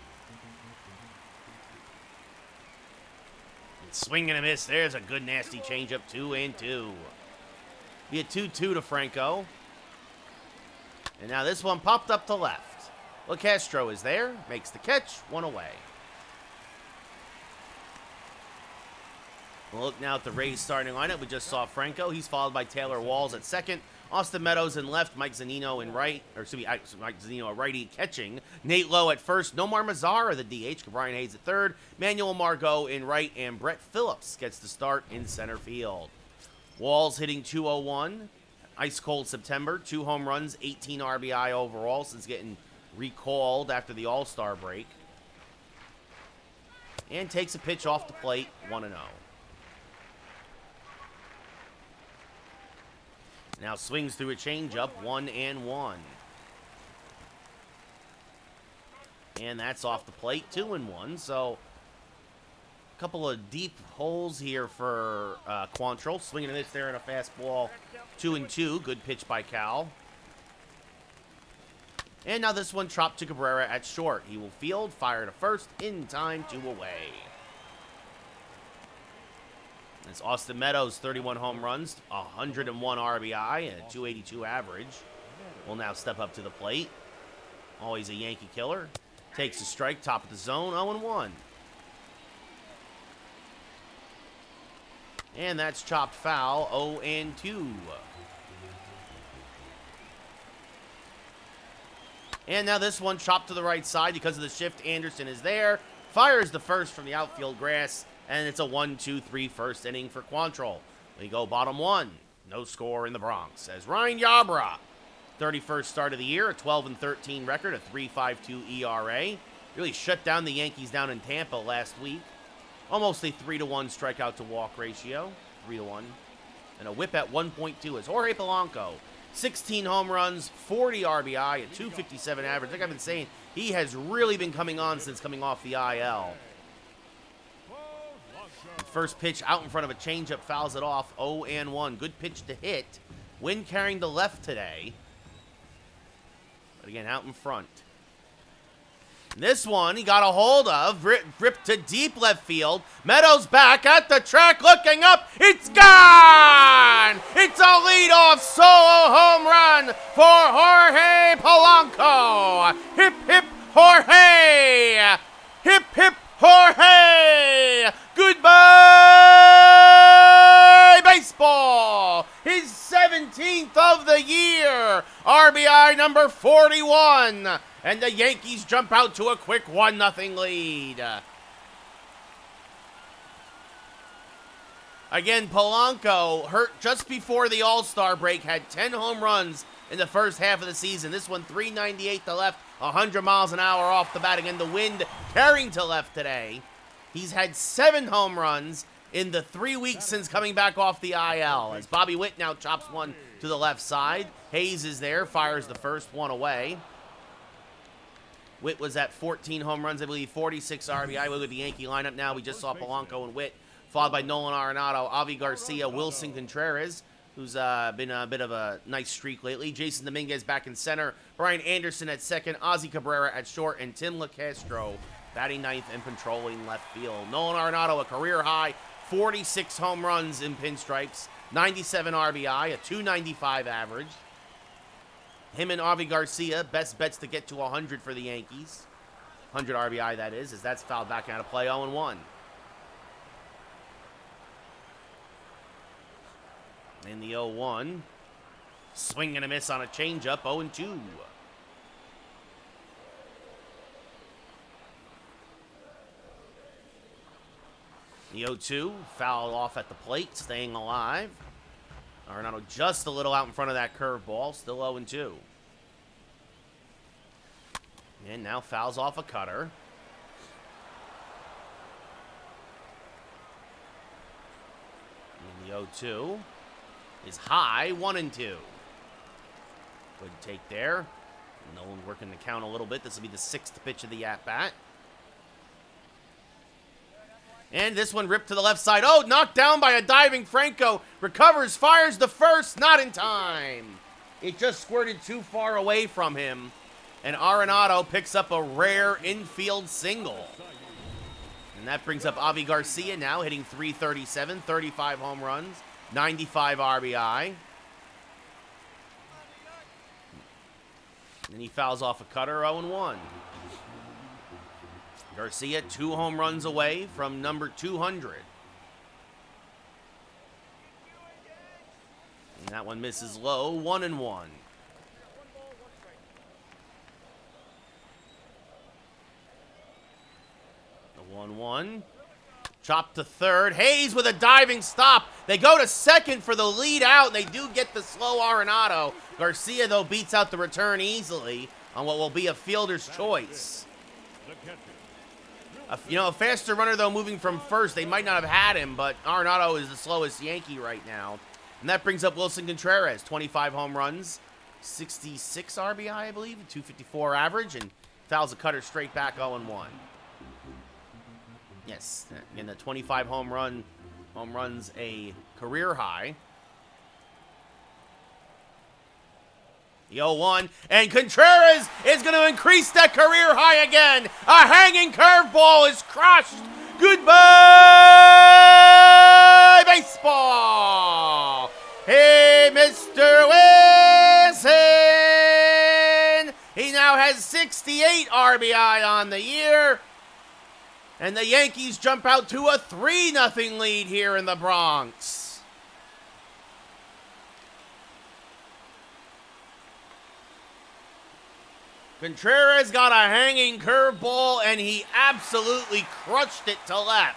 Speaker 1: Swing and a miss. There's a good nasty changeup, 2-2. Be a 2-2 to Franco. And now this one popped up to left. LaCastro is there, makes the catch, 1 away. We'll look now at the Rays starting lineup. We just saw Franco. He's followed by Taylor Walls at second. Austin Meadows in left, Mike Zunino in right, Mike Zunino a righty catching. Nate Lowe at first, Nomar Mazara the DH, Brian Hayes at third, Manuel Margot in right, and Brett Phillips gets the start in center field. Walls hitting 201, ice cold September, 2 home runs, 18 RBI overall since getting recalled after the All-Star break. And takes a pitch off the plate, 1-0. Now swings through a changeup, 1-1. And that's off the plate, 2-1. So a couple of deep holes here for Quantrill. Swinging a miss there in a fastball, 2-2. Good pitch by Cal. And now this one chopped to Cabrera at short. He will field, fire to first, in time, 2 away. It's Austin Meadows, 31 home runs, 101 RBI, and a 282 average. Will now step up to the plate. Always a Yankee killer. Takes a strike, top of the zone, 0-1. And that's chopped foul, 0-2. And now this one chopped to the right side because of the shift. Anderson is there. Fires the first from the outfield grass. And it's a 1-2-3 first inning for Quantrill. We go bottom 1. No score in the Bronx. As Ryan Yarbrough 31st start of the year, a 12-13 record, a 3.52 ERA. Really shut down the Yankees down in Tampa last week. Almost a 3-to-1 strikeout to walk ratio, 3-to-1. And a whip at 1.2 is Jorge Polanco. 16 home runs, 40 RBI, a 257 average. Like I've been saying, he has really been coming on since coming off the IL. First pitch out in front of a changeup, fouls it off, 0-1. Good pitch to hit. Wind carrying to left today. But again, out in front. This one he got a hold of, ripped to deep left field. Meadows back at the track, looking up. It's gone! It's a leadoff solo home run for Jorge Polanco. Hip, hip, Jorge! Hip, hip, Jorge! Goodbye, baseball! His 17th of the year. RBI number 41. And the Yankees jump out to a quick 1-0 lead. Again, Polanco, hurt just before the All-Star break, had 10 home runs in the first half of the season. This one, 398 to left, 100 miles an hour off the bat. Again, the wind carrying to left today. He's had 7 home runs in the 3 weeks since coming back off the IL. As Bobby Witt now chops one to the left side. Hayes is there, fires the first one away. Witt was at 14 home runs, I believe, 46 RBI. We look at the Yankee lineup now. We just saw Polanco and Witt, followed by Nolan Arenado, Avi Garcia, Wilson Contreras, who's been a bit of a nice streak lately. Jason Dominguez back in center. Brian Anderson at second. Ozzy Cabrera at short. And Tim LaCastro batting ninth and patrolling left field. Nolan Arenado, a career high, 46 home runs in pinstripes, 97 RBI, a 295 average. Him and Avi Garcia, best bets to get to 100 for the Yankees. 100 RBI, that is, as that's fouled back out of play, 0-1. In the 0-1, swing and a miss on a changeup, 0-2. The 0-2, foul off at the plate, staying alive. Arenado just a little out in front of that curveball, still 0-2. And now fouls off a cutter. And the 0-2 is high, 1-2. Good take there. Nolan working the count a little bit. This will be the 6th pitch of the at-bat. And this one ripped to the left side. Oh, knocked down by a diving Franco. Recovers, fires the first, not in time. It just squirted too far away from him. And Arenado picks up a rare infield single. And that brings up Avi Garcia now, hitting .337, 35 home runs, 95 RBI. And he fouls off a cutter, 0-1. Garcia, 2 home runs away from number 200. And that one misses low, 1-1. The 1-1. Chopped to third. Hayes with a diving stop. They go to second for the lead out, and they do get the slow Arenado. Garcia, though, beats out the return easily on what will be a fielder's choice. A faster runner, though, moving from first. They might not have had him, but Arenado is the slowest Yankee right now. And that brings up Wilson Contreras, 25 home runs, 66 RBI, I believe, 254 average, and fouls a cutter straight back, 0-1. Yes, again, the 25 home runs, a career high. The 0-1, and Contreras is going to increase that career high again. A hanging curveball is crushed. Goodbye, baseball. Hey, Mr. Wilson. He now has 68 RBI on the year. And the Yankees jump out to a 3-0 lead here in the Bronx. Contreras got a hanging curveball, and he absolutely crushed it to left.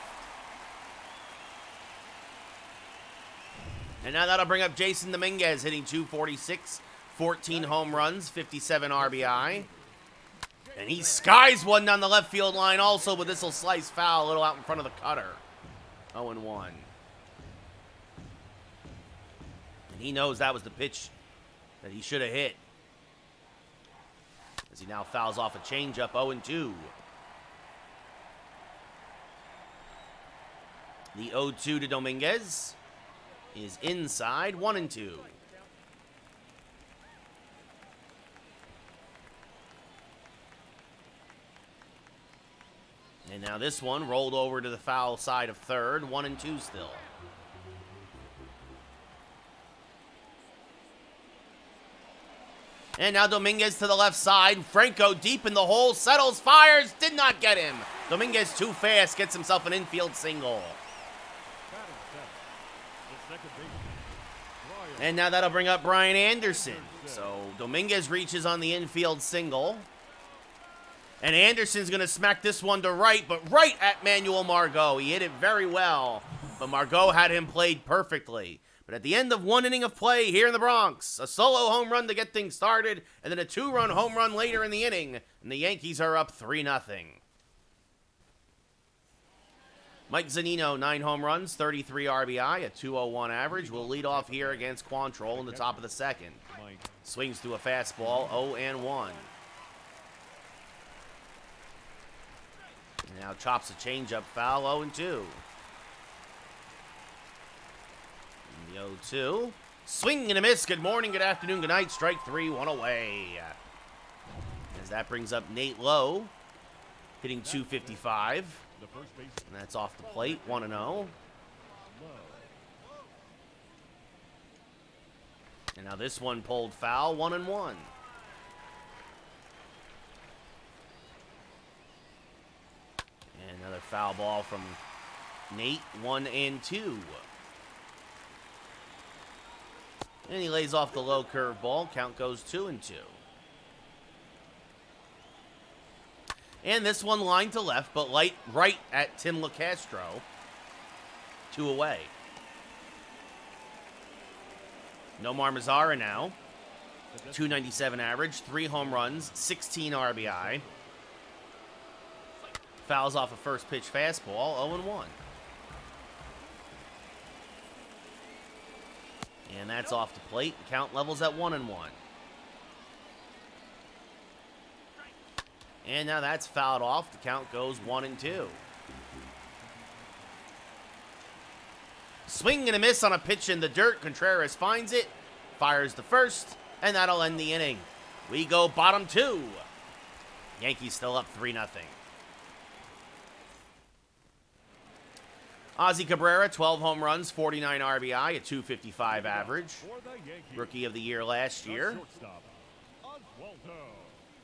Speaker 1: And now that'll bring up Jason Dominguez, hitting .246, 14 home runs, 57 RBI. And he skies one down the left field line also, but this will slice foul a little out in front of the cutter. 0-1. And he knows that was the pitch that he should have hit. As he now fouls off a changeup, 0-2. The 0-2 to Dominguez is inside, 1-2. And now this one rolled over to the foul side of third, 1-2 still. And now Dominguez to the left side. Franco deep in the hole, settles, fires, did not get him. Dominguez too fast, gets himself an infield single. And now that'll bring up Brian Anderson. So Dominguez reaches on the infield single. And Anderson's going to smack this one to right, but right at Manuel Margot. He hit it very well, but Margot had him played perfectly. But at the end of one inning of play here in the Bronx, a solo home run to get things started, and then a two-run home run later in the inning, and the Yankees are up 3-0. Mike Zunino, 9 home runs, 33 RBI, a 2.01 average, will lead off here against Quantrill in the top of the second. Swings through a fastball, 0-1. Now chops a changeup foul, 0-2. The 0-2. Swing and a miss. Good morning, good afternoon, good night. Strike 3, 1 away. As that brings up Nate Lowe, hitting 255. And that's off the plate, 1-0. And now this one pulled foul, 1-1. And another foul ball from Nate, 1-2. And he lays off the low curve ball. Count goes 2-2. And this one lined to left, but right at Tim LeCastro. 2 away. Nomar Mazara now. 297 average, 3 home runs, 16 RBI. Fouls off a first pitch fastball, 0-1. And that's off the plate. Count levels at 1-1. And now that's fouled off. The count goes 1-2. Swing and a miss on a pitch in the dirt. Contreras finds it, fires the first, and that'll end the inning. We go bottom 2. Yankees still up 3-0. Ozzy Cabrera, 12 home runs, 49 RBI, a 255 average. Rookie of the year last year.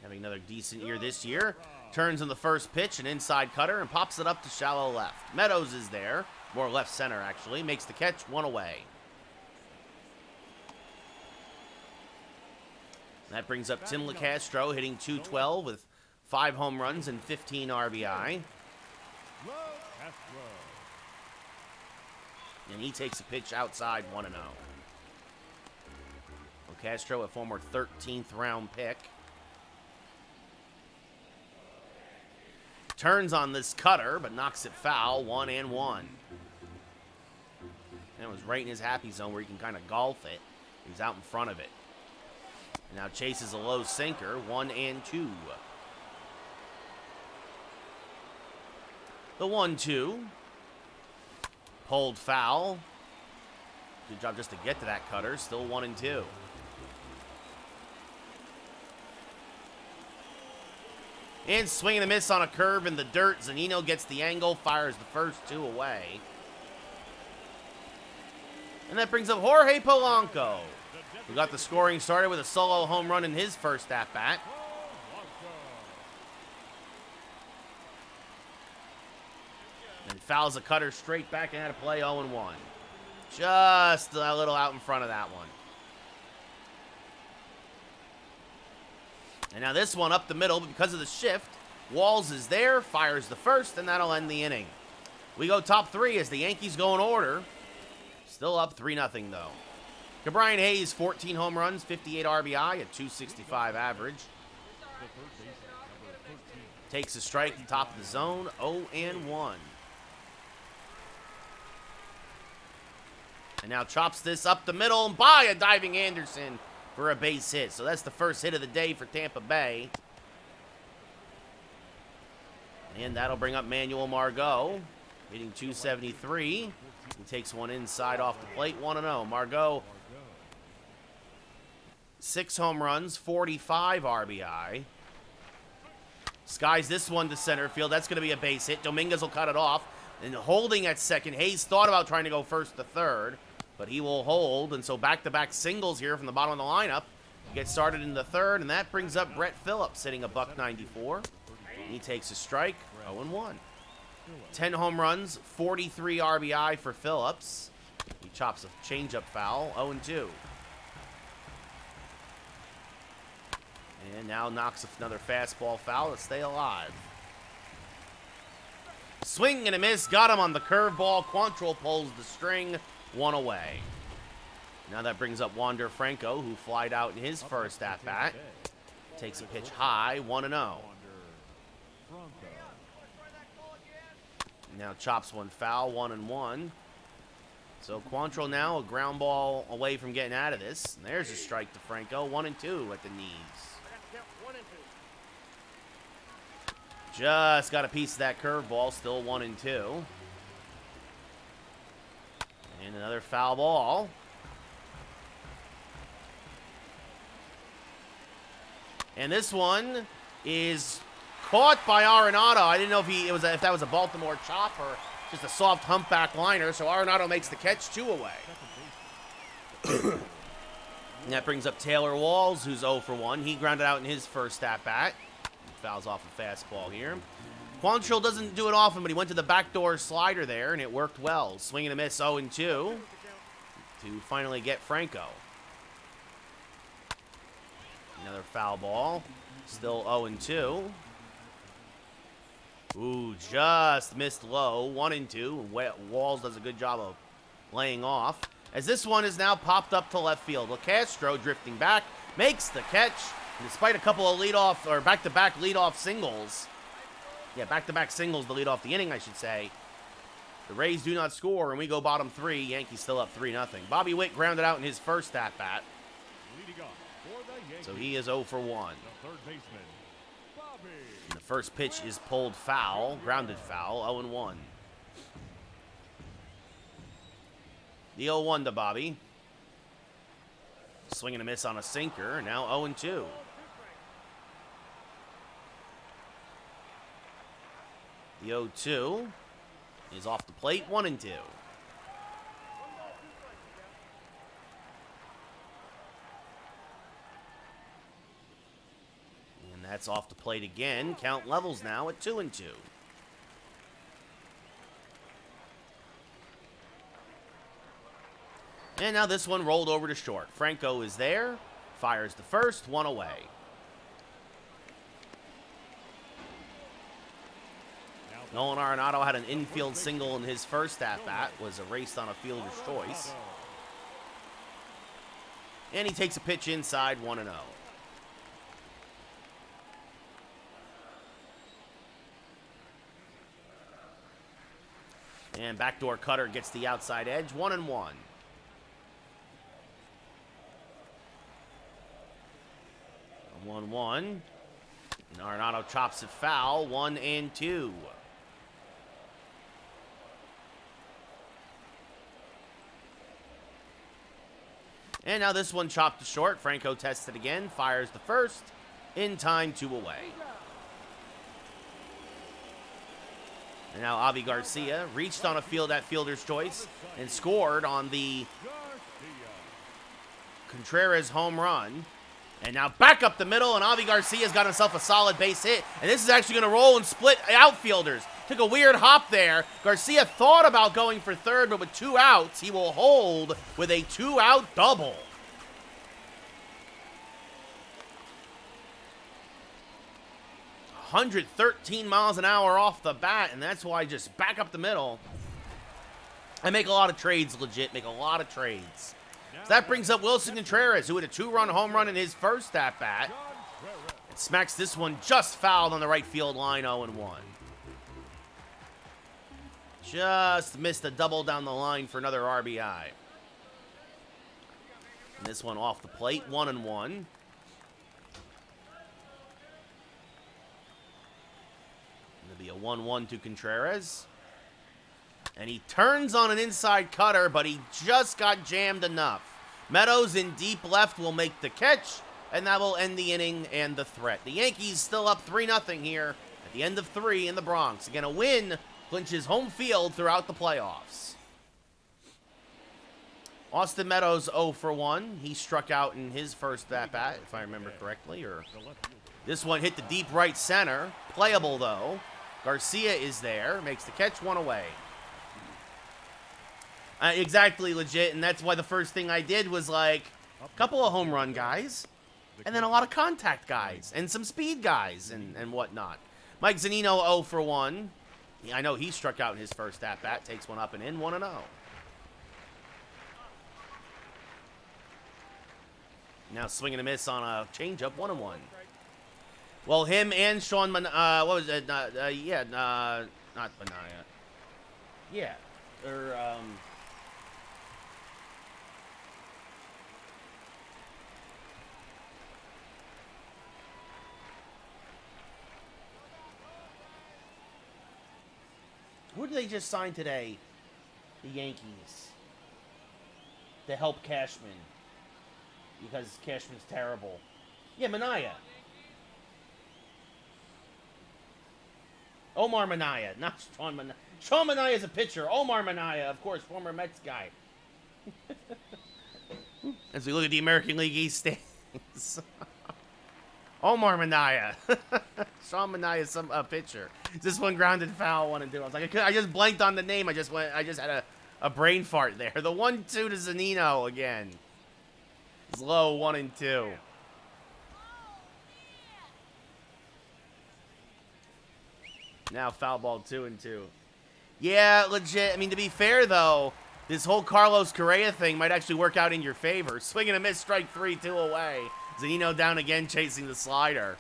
Speaker 1: Having another decent year this year. Turns on the first pitch, an inside cutter, and pops it up to shallow left. Meadows is there. More left center, actually. Makes the catch, 1 away. That brings up Tim LeCastro, hitting 212 with 5 home runs and 15 RBI. And he takes a pitch outside, 1-0. LeCastro, a former 13th round pick. Turns on this cutter, but knocks it foul, 1-1. And it was right in his happy zone where he can kind of golf it. He's out in front of it. And now chases a low sinker, 1-2. The 1-2. Pulled foul. Good job just to get to that cutter. Still 1-2. And swing and a miss on a curve in the dirt. Zunino gets the angle, fires the first 2 away. And that brings up Jorge Polanco, who got the scoring started with a solo home run in his first at-bat. And fouls a cutter straight back and out of play, 0-1. Just a little out in front of that one. And now this one up the middle, but because of the shift, Walls is there, fires the first, and that'll end the inning. We go top 3 as the Yankees go in order. Still up 3-0, though. Brian Hayes, 14 home runs, 58 RBI, a 265 average.
Speaker 2: The third baseman, number 13.
Speaker 1: Takes a strike at the top of the zone, 0-1. And now chops this up the middle and by a diving Anderson for a base hit. So that's the first hit of the day for Tampa Bay. And that'll bring up Manuel Margot, hitting 273. He takes one inside off the plate, 1-0. Margot, 6 home runs, 45 RBI. Skies this one to center field. That's going to be a base hit. Dominguez will cut it off. And holding at second. Hayes thought about trying to go first to third, but he will hold. And so back-to-back singles here from the bottom of the lineup. Get started in the third, and that brings up Brett Phillips, hitting a $194. He takes a strike, 0-1. 10 home runs, 43 RBI for Phillips. He chops a changeup foul, 0-2. And now knocks another fastball foul to stay alive. Swing and a miss, got him on the curveball. Quantrill pulls the string, 1 away. Now that brings up Wander Franco, who flied out in his first at-bat. Takes a pitch high, 1-0. Now chops one foul, 1-1. So Quantrill now a ground ball away from getting out of this. And there's a strike to Franco, 1-2 at the knees. Just got a piece of that curveball, still 1-2. And another foul ball. And this one is caught by Arenado. I didn't know if that was a Baltimore chop or just a soft humpback liner. So Arenado makes the catch, 2 away. And that brings up Taylor Walls, who's 0 for 1. He grounded out in his first at-bat. Fouls off a fastball here. Quantrill doesn't do it often, but he went to the backdoor slider there, and it worked well. Swing and a miss, 0-2 to finally get Franco. Another foul ball. Still 0-2. Ooh, just missed low. 1-2. Walls does a good job of laying off. As this one is now popped up to left field. LeCastro drifting back, makes the catch. And despite a couple of leadoff, or back-to-back leadoff singles. Yeah, back-to-back singles to lead off the inning, I should say. The Rays do not score, and we go bottom 3. Yankees still up 3-0. Bobby Witt grounded out in his first at-bat. So he is 0 for 1.
Speaker 2: The third baseman, Bobby.
Speaker 1: And the first pitch is pulled foul, grounded foul, 0-1. The 0-1 to Bobby. Swing and a miss on a sinker, now 0-2. The 0-2 is off the plate, 1-2. And that's off the plate again. Count levels now at 2-2. And now this one rolled over to short. Franco is there, fires the first, 1 away. Nolan Arenado had an infield single in his first at-bat, was erased on a fielder's choice. And he takes a pitch inside, 1-0. And backdoor cutter gets the outside edge, 1-1. 1-1. And Arenado chops it foul, 1-2. And now this one chopped to short. Franco tests it again, fires the first, in time, 2 away. And now Avi Garcia reached on a field at fielder's choice and scored on the Contreras home run. And now back up the middle, and Avi Garcia's got himself a solid base hit. And this is actually going to roll and split outfielders. Took a weird hop there. Garcia thought about going for third, but with 2 outs, he will hold with a 2-out double. .113 miles an hour off the bat, and that's why I just back up the middle. I make a lot of trades, legit. Make a lot of trades. So that brings up Wilson Contreras, who had a 2-run home run in his first at-bat. And smacks this one just fouled on the right field line, 0-1. Just missed a double down the line for another RBI. And this one off the plate, 1-1. It'll be a 1-1 to Contreras. And he turns on an inside cutter, but he just got jammed enough. Meadows in deep left will make the catch, and that will end the inning and the threat. The Yankees still up 3-0 here at the end of 3 in the Bronx. Again, a win clinches home field throughout the playoffs. Austin Meadows 0 for 1. He struck out in his first at-bat, if I remember correctly. This one hit the deep right center. Playable, though. Garcia is there. Makes the catch, 1 away. Exactly legit, and that's why the first thing I did was like a couple of home run guys, and then a lot of contact guys, and some speed guys, and whatnot. Mike Zunino 0 for 1. I know he struck out in his first at-bat, takes one up and in, 1-0. Now swing and a miss on a changeup, 1-1. Well, him and Sean not Manaya. Yeah, who did they just sign today? The Yankees. To help Cashman. Because Cashman's terrible. Yeah, Manaya. Omar Manaya, not Sean Manaya. Sean Manaya is a pitcher. Omar Manaya, of course, former Mets guy. As we look at the American League East standings. Omar Manaya. Sean Manaya is a pitcher. This one grounded foul, 1-2. I was like, I just blanked on the name. I just had a brain fart there. The 1-2 to Zunino again. It's low, 1-2. Now foul ball, 2-2. Yeah, legit. I mean, to be fair though, this whole Carlos Correa thing might actually work out in your favor. Swing and a miss, strike 3, 2 away. Zunino down again, chasing the slider.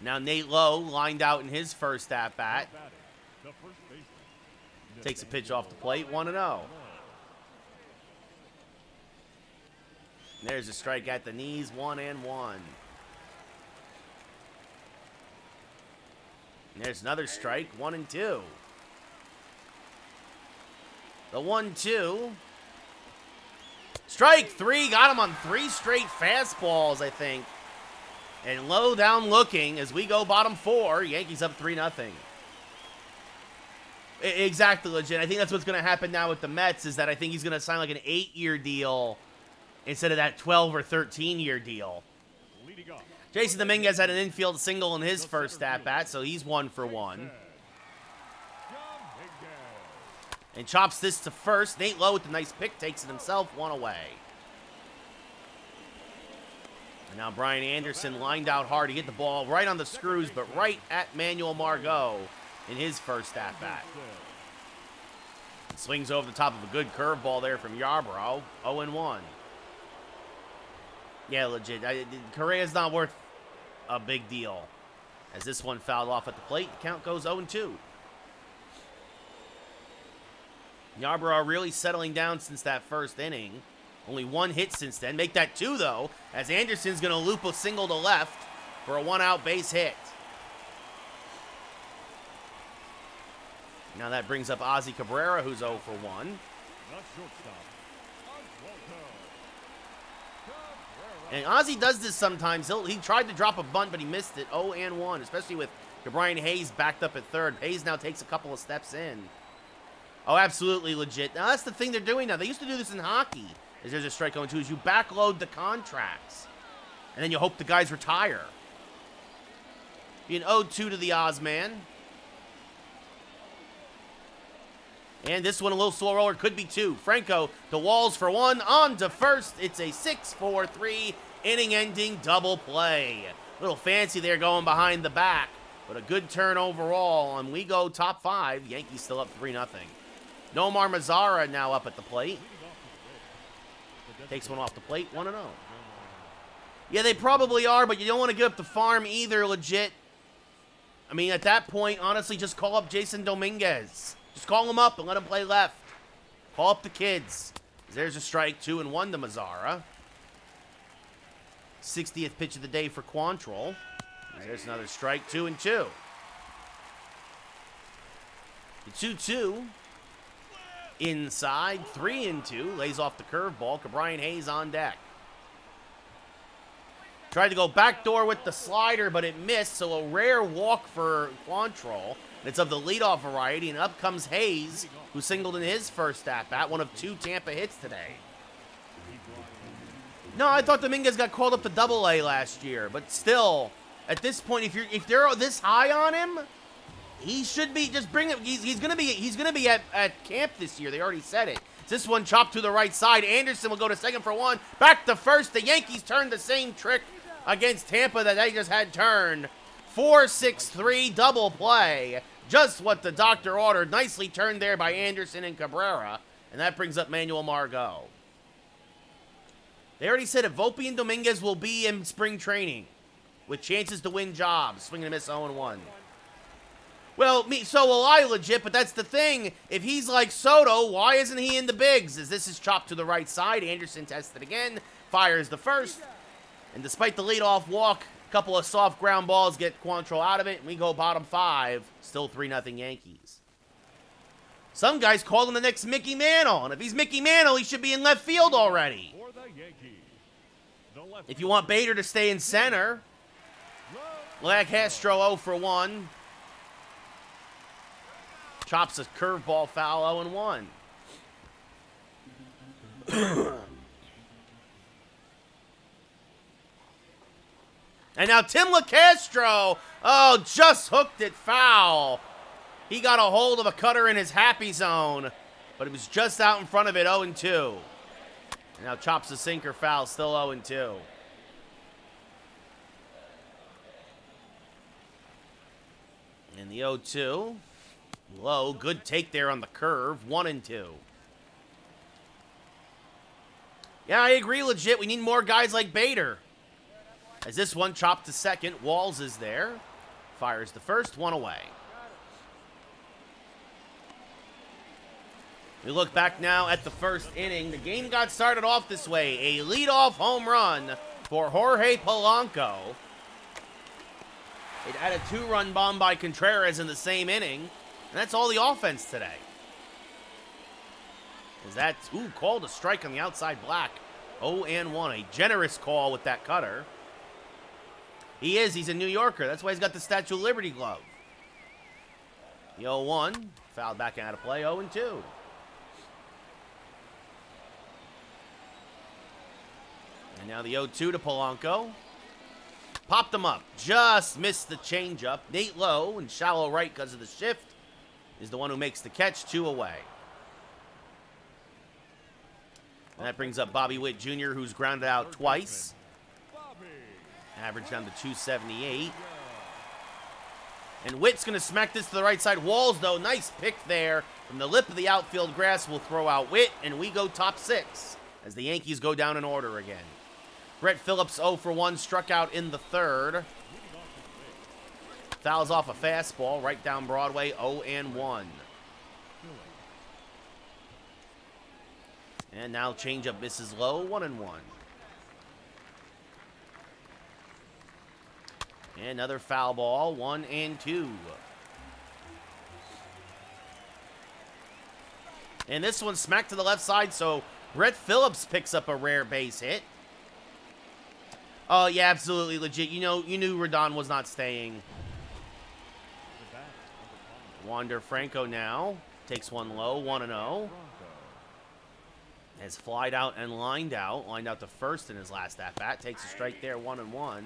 Speaker 1: Now Nate Lowe lined out in his first at-bat. Takes a pitch off the plate, 1-0. There's a strike at the knees, 1-1. And there's another strike, 1-2. The 1-2. Strike 3, got him on 3 straight fastballs, I think. And Low down looking as we go bottom 4. Yankees up 3-0. Exactly, legit. I think that's what's going to happen now with the Mets, is that I think he's going to sign like an 8-year deal instead of that 12 or 13-year deal. Jason Dominguez had an infield single in his first at-bat, so he's 1 for 1. And chops this to first. Nate Lowe with the nice pick, takes it himself, 1 away. And now Brian Anderson lined out hard to get the ball right on the screws, but right at Manuel Margot in his first at-bat. Swings over the top of a good curveball there from Yarbrough, 0-1. Yeah, legit. Correa's not worth a big deal. As this one fouled off at the plate, the count goes 0-2. Yarbrough really settling down since that first inning. Only 1 hit since then. Make that 2, though, as Anderson's going to loop a single to left for a 1-out base hit. Now that brings up Ozzy Cabrera, who's 0 for 1. And Ozzy does this sometimes. He tried to drop a bunt, but he missed it. 0-1, especially with Brian Hayes backed up at third. Hayes now takes a couple of steps in. Oh, absolutely legit. Now, that's the thing they're doing now. They used to do this in hockey. Is there's a strike 0-2, is you backload the contracts. And then you hope the guys retire. Be an 0-2 to the Ozman. And this one, a little slow roller, could be 2. Franco to Walls for 1, on to first. It's a 6-4-3 inning-ending double play. A little fancy there going behind the back, but a good turn overall. And we go top 5. Yankees still up 3-0. Nomar Mazara now up at the plate. Takes one off the plate, 1-0. Yeah, they probably are, but you don't want to give up the farm either, legit. I mean, at that point, honestly, just call up Jason Dominguez. Just call him up and let him play left. Call up the kids. There's a strike, 2-1 to Mazzara. 60th pitch of the day for Quantrill. There's another strike, 2-2. The 2-2. Inside, 3-2. Lays off the curveball. Brian Hayes on deck. Tried to go backdoor with the slider, but it missed, so a rare walk for Quantrill. It's of the leadoff variety, and up comes Hayes, who singled in his first at-bat, one of 2 Tampa hits today. No, I thought Dominguez got called up to Double-A last year, but still, at this point, if they're this high on him, he should be just bring him. He's gonna be at camp this year. They already said it. This one chopped to the right side. Anderson will go to second for 1. Back to first. The Yankees turned the same trick against Tampa that they just had turned. 4-6-3 double play. Just what the doctor ordered. Nicely turned there by Anderson and Cabrera. And that brings up Manuel Margot. They already said that Volpe and Dominguez will be in spring training with chances to win jobs. Swing and miss 0-1. Well, so will I, legit, but that's the thing. If he's like Soto, why isn't he in the bigs? As this is chopped to the right side, Anderson tests it again, fires the first. And despite the leadoff walk, a couple of soft ground balls get Quantrill out of it, and we go bottom 5. Still 3-0 Yankees. Some guys call him the next Mickey Mantle, and if he's Mickey Mantle, he should be in left field already. If you want Bader to stay in center, Lag Castro 0 for 1. Chops a curveball foul, 0-1. And now Tim LaCastro, just hooked it foul. He got a hold of a cutter in his happy zone, but it was just out in front of it, 0-2. And now chops a sinker foul, still 0-2. And the 0-2. Low, good take there on the curve, 1-2. Yeah, I agree, legit. We need more guys like Bader. As this one chopped to second, Walls is there. Fires the first, 1 away. We look back now at the first inning. The game got started off this way. A leadoff home run for Jorge Polanco. It had a 2-run bomb by Contreras in the same inning. And that's all the offense today. Is that, called a strike on the outside black. 0-1, a generous call with that cutter. He's a New Yorker. That's why he's got the Statue of Liberty glove. The 0-1, fouled back out of play, 0-2. And now the 0-2 to Polanco. Popped him up, just missed the changeup. Nate Lowe in shallow right because of the shift is the one who makes the catch, 2 away. And that brings up Bobby Witt Jr., who's grounded out twice. Average down to 278. And Witt's going to smack this to the right side. Walls, though, nice pick there. From the lip of the outfield grass, will throw out Witt, and we go top 6 as the Yankees go down in order again. Brett Phillips 0 for 1, struck out in the third. Fouls off a fastball right down Broadway, 0-1. And now changeup misses low, 1-1. And another foul ball, 1-2. And this one smacked to the left side, so Brett Phillips picks up a rare base hit. Oh, yeah, absolutely legit. You knew Rodon was not staying. Wander Franco now takes one low, 1-0. Has flied out and lined out to first in his last at-bat. Takes a strike there, 1-1.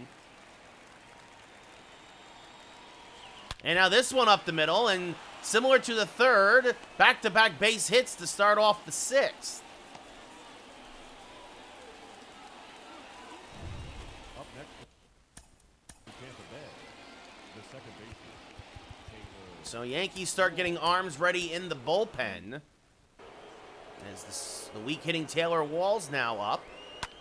Speaker 1: And now this one up the middle, and similar to the third, back-to-back base hits to start off the 6th.
Speaker 2: Up next, Tampa Bay, the second baseman.
Speaker 1: So Yankees start getting arms ready in the bullpen. As the weak hitting Taylor Wall's now up.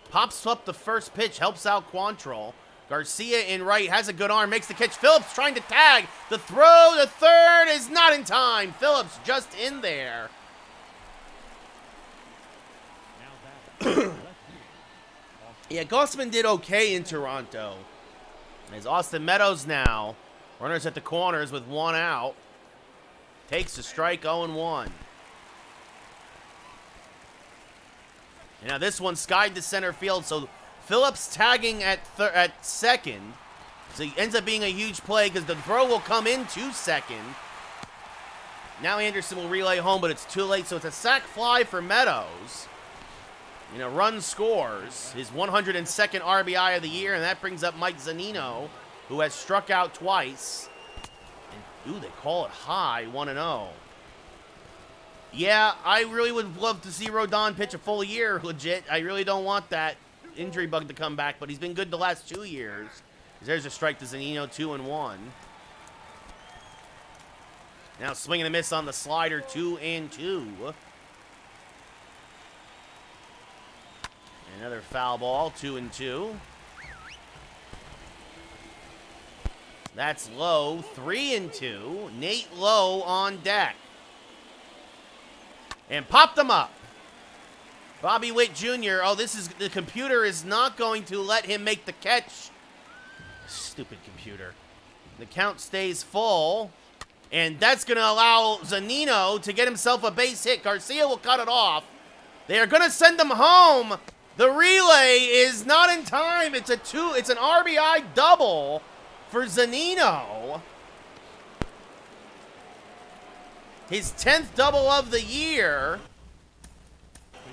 Speaker 1: Pops up the first pitch, helps out Quantrill. Garcia in right, has a good arm, makes the catch. Phillips trying to tag. The throw, the third is not in time. Phillips just in there. Yeah, Gossman did okay in Toronto. As Austin Meadows now, runners at the corners with one out. Takes a strike, 0-1. And now this one skied to center field, so Phillips tagging at second. So he ends up being a huge play because the throw will come into second. Now Anderson will relay home, but it's too late, so it's a sac fly for Meadows. And a run scores, his 102nd RBI of the year, and that brings up Mike Zunino, who has struck out twice. And, ooh, they call it high, 1-0. Yeah, I really would love to see Rodon pitch a full year, legit. I really don't want that injury bug to come back, but he's been good the last 2 years. There's a strike to Zunino, 2-1. Now swing and a miss on the slider, 2-2. Another foul ball, 2-2. That's Lowe, 3-2. Nate Lowe on deck. And popped them up. Bobby Witt Jr. Oh, the computer is not going to let him make the catch. Stupid computer. The count stays full. And that's going to allow Zunino to get himself a base hit. Garcia will cut it off. They are going to send him home. The relay is not in time. It's an RBI double for Zunino. His 10th double of the year.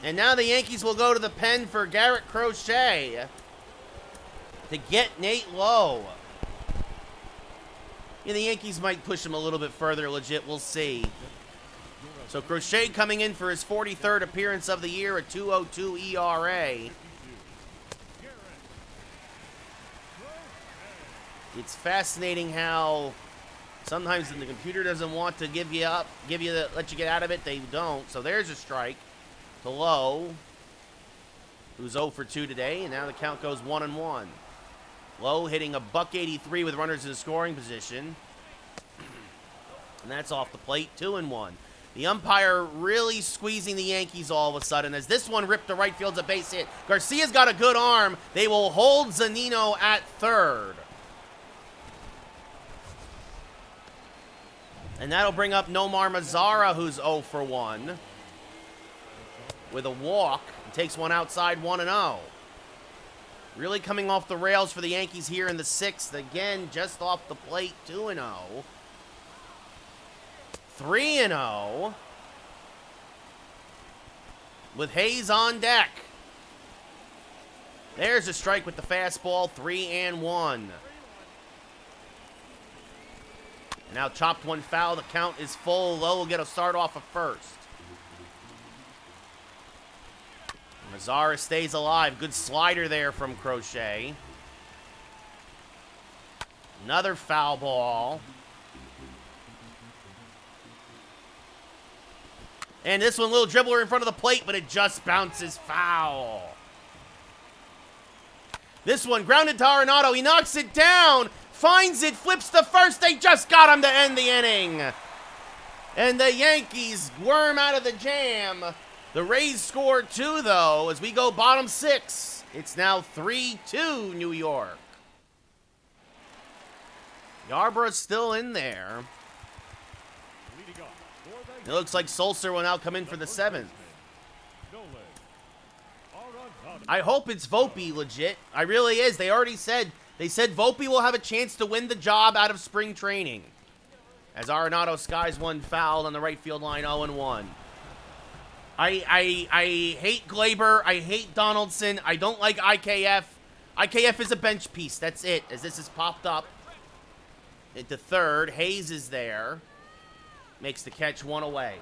Speaker 1: And now the Yankees will go to the pen for Garrett Crochet to get Nate Lowe. Yeah, the Yankees might push him a little bit further, legit. We'll see. So Crochet coming in for his 43rd appearance of the year, a 2.02 ERA. It's fascinating how sometimes when the computer doesn't want to let you get out of it, they don't. So there's a strike to Lowe, who's 0 for 2 today, and now the count goes 1-1. Lowe hitting a $183 with runners in scoring position. And that's off the plate, 2-1. The umpire really squeezing the Yankees all of a sudden as this one ripped to right field's a base hit. Garcia's got a good arm. They will hold Zunino at third. And that'll bring up Nomar Mazara, who's 0 for 1. With a walk. He takes one outside, 1-0. Really coming off the rails for the Yankees here in the 6th. Again, just off the plate, 2-0. 3-0. With Hayes on deck. There's a strike with the fastball, 3-1. Now chopped one foul. The count is full. Lowe will get a start off of first. Mazara stays alive. Good slider there from Crochet. Another foul ball. And this one, little dribbler in front of the plate, but it just bounces foul. This one, grounded to Arenado. He knocks it down, finds it, flips to first. They just got him to end the inning. And the Yankees worm out of the jam. The Rays score 2, though, as we go bottom 6. It's now 3-2 New York. Yarborough's still in there. It looks like Sulcer will now come in for the 7th. I hope it's Volpe, legit. I really is. They said Volpe will have a chance to win the job out of spring training. As Arenado skies one fouled on the right field line, 0-1. I hate Glaber. I hate Donaldson. I don't like IKF. IKF is a bench piece. That's it. As this has popped up into third. Hayes is there. Makes the catch, 1 away.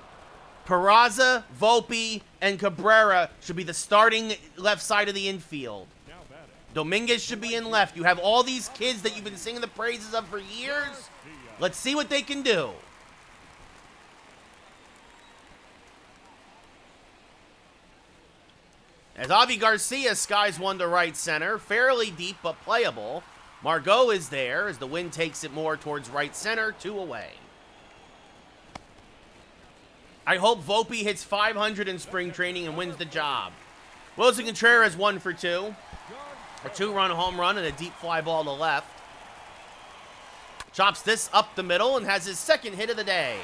Speaker 1: Peraza, Volpe, and Cabrera should be the starting left side of the infield. Dominguez should be in left. You have all these kids that you've been singing the praises of for years. Let's see what they can do. As Avi Garcia skies one to right center, fairly deep but playable. Margot is there as the wind takes it more towards right center, 2 away. I hope Volpe hits 500 in spring training and wins the job. Wilson Contreras 1 for 2. A 2-run home run and a deep fly ball to left. Chops this up the middle and has his second hit of the day.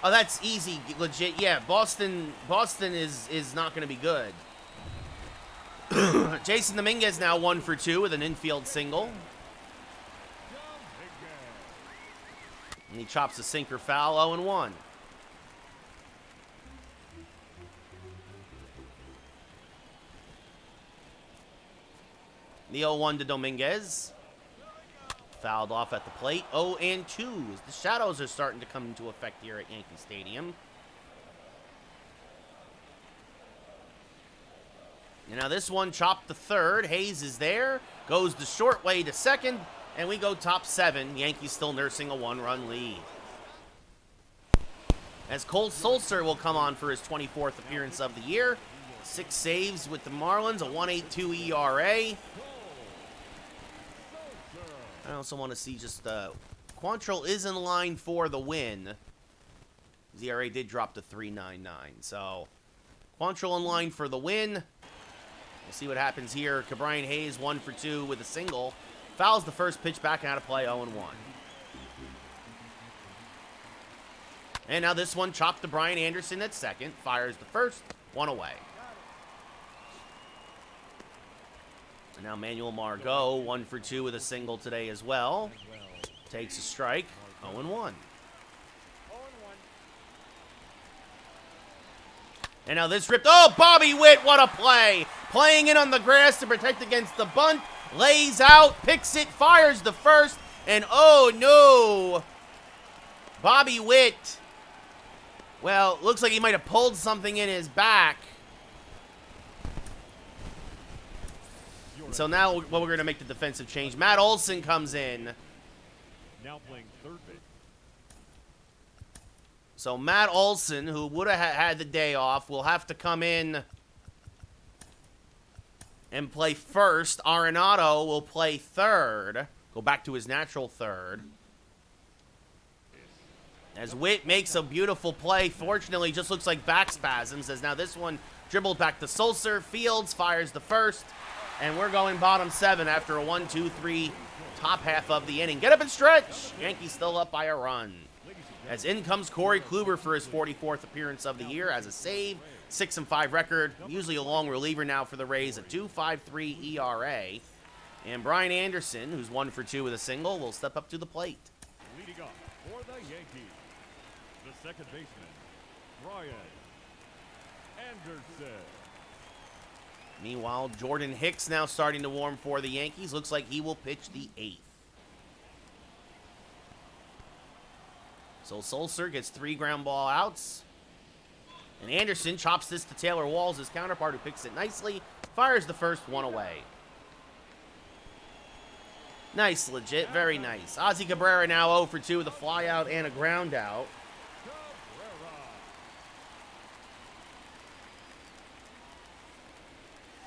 Speaker 1: Oh, that's easy, legit. Yeah, Boston is not going to be good. Jason Dominguez now 1 for 2 with an infield single. And he chops a sinker foul, 0-1. The 0-1 to Dominguez. Fouled off at the plate. 0-2 as the shadows are starting to come into effect here at Yankee Stadium. And now this one chopped to third. Hayes is there. Goes the short way to second. And we go top 7. Yankees still nursing a 1-run lead. As Cole Sulser will come on for his 24th appearance of the year. 6 saves with the Marlins, a 1.82 ERA. I also want to see just, Quantrill is in line for the win. His ERA did drop to 3.99. So, Quantrill in line for the win. We'll see what happens here. Ke'Bryan Hayes 1 for 2 with a single. Fouls the first pitch back out of play, 0-1. And now this one chopped to Brian Anderson at second. Fires the first, 1 away. And now Manuel Margot, 1 for 2 with a single today as well. Takes a strike, 0-1. And now this ripped. Oh, Bobby Witt, what a play. Playing in on the grass to protect against the bunt. Lays out, picks it, fires the first. And oh, no. Bobby Witt. Well, looks like he might have pulled something in his back. And so now we're going to make the defensive change. Matt Olson comes in.
Speaker 2: Now playing third base.
Speaker 1: So Matt Olson, who would have had the day off, will have to come in and play first. Arenado will play third. Go back to his natural third. As Witt makes a beautiful play. Fortunately, just looks like back spasms. As now this one dribbled back to Sulser. Fields fires the first. And we're going bottom 7 after a 1-2-3 top half of the inning. Get up and stretch. Yankees still up by a run. As in comes Corey Kluber for his 44th appearance of the year as a save. 6-5 record. Usually a long reliever now for the Rays. A 2.53 ERA. And Brian Anderson, who's 1 for 2 with a single, will step up to the plate.
Speaker 2: Leading off for the Yankees, the second baseman, Brian Anderson.
Speaker 1: Meanwhile, Jordan Hicks now starting to warm for the Yankees. Looks like he will pitch the 8th. So Sulser gets 3 ground ball outs. And Anderson chops this to Taylor Walls, his counterpart, who picks it nicely. Fires the first, 1 away. Nice, legit, very nice. Ozzy Cabrera now 0 for 2 with a fly out and a ground out.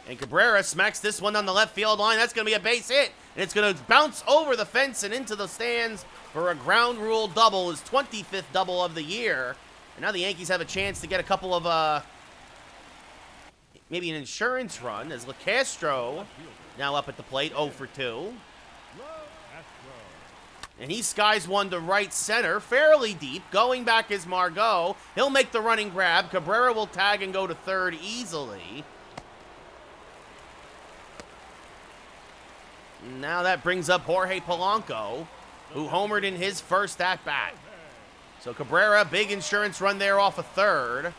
Speaker 1: And Cabrera smacks this one on the left field line. That's going to be a base hit. And it's going to bounce over the fence and into the stands for a ground rule double, his 25th double of the year. And now the Yankees have a chance to get a couple of, maybe an insurance run, as LeCastro now up at the plate, 0 for 2. And he skies one to right center, fairly deep. Going back is Margot. He'll make the running grab. Cabrera will tag and go to third easily. Now that brings up Jorge Polanco, who homered in his first at-bat. So Cabrera, big insurance run there off a third.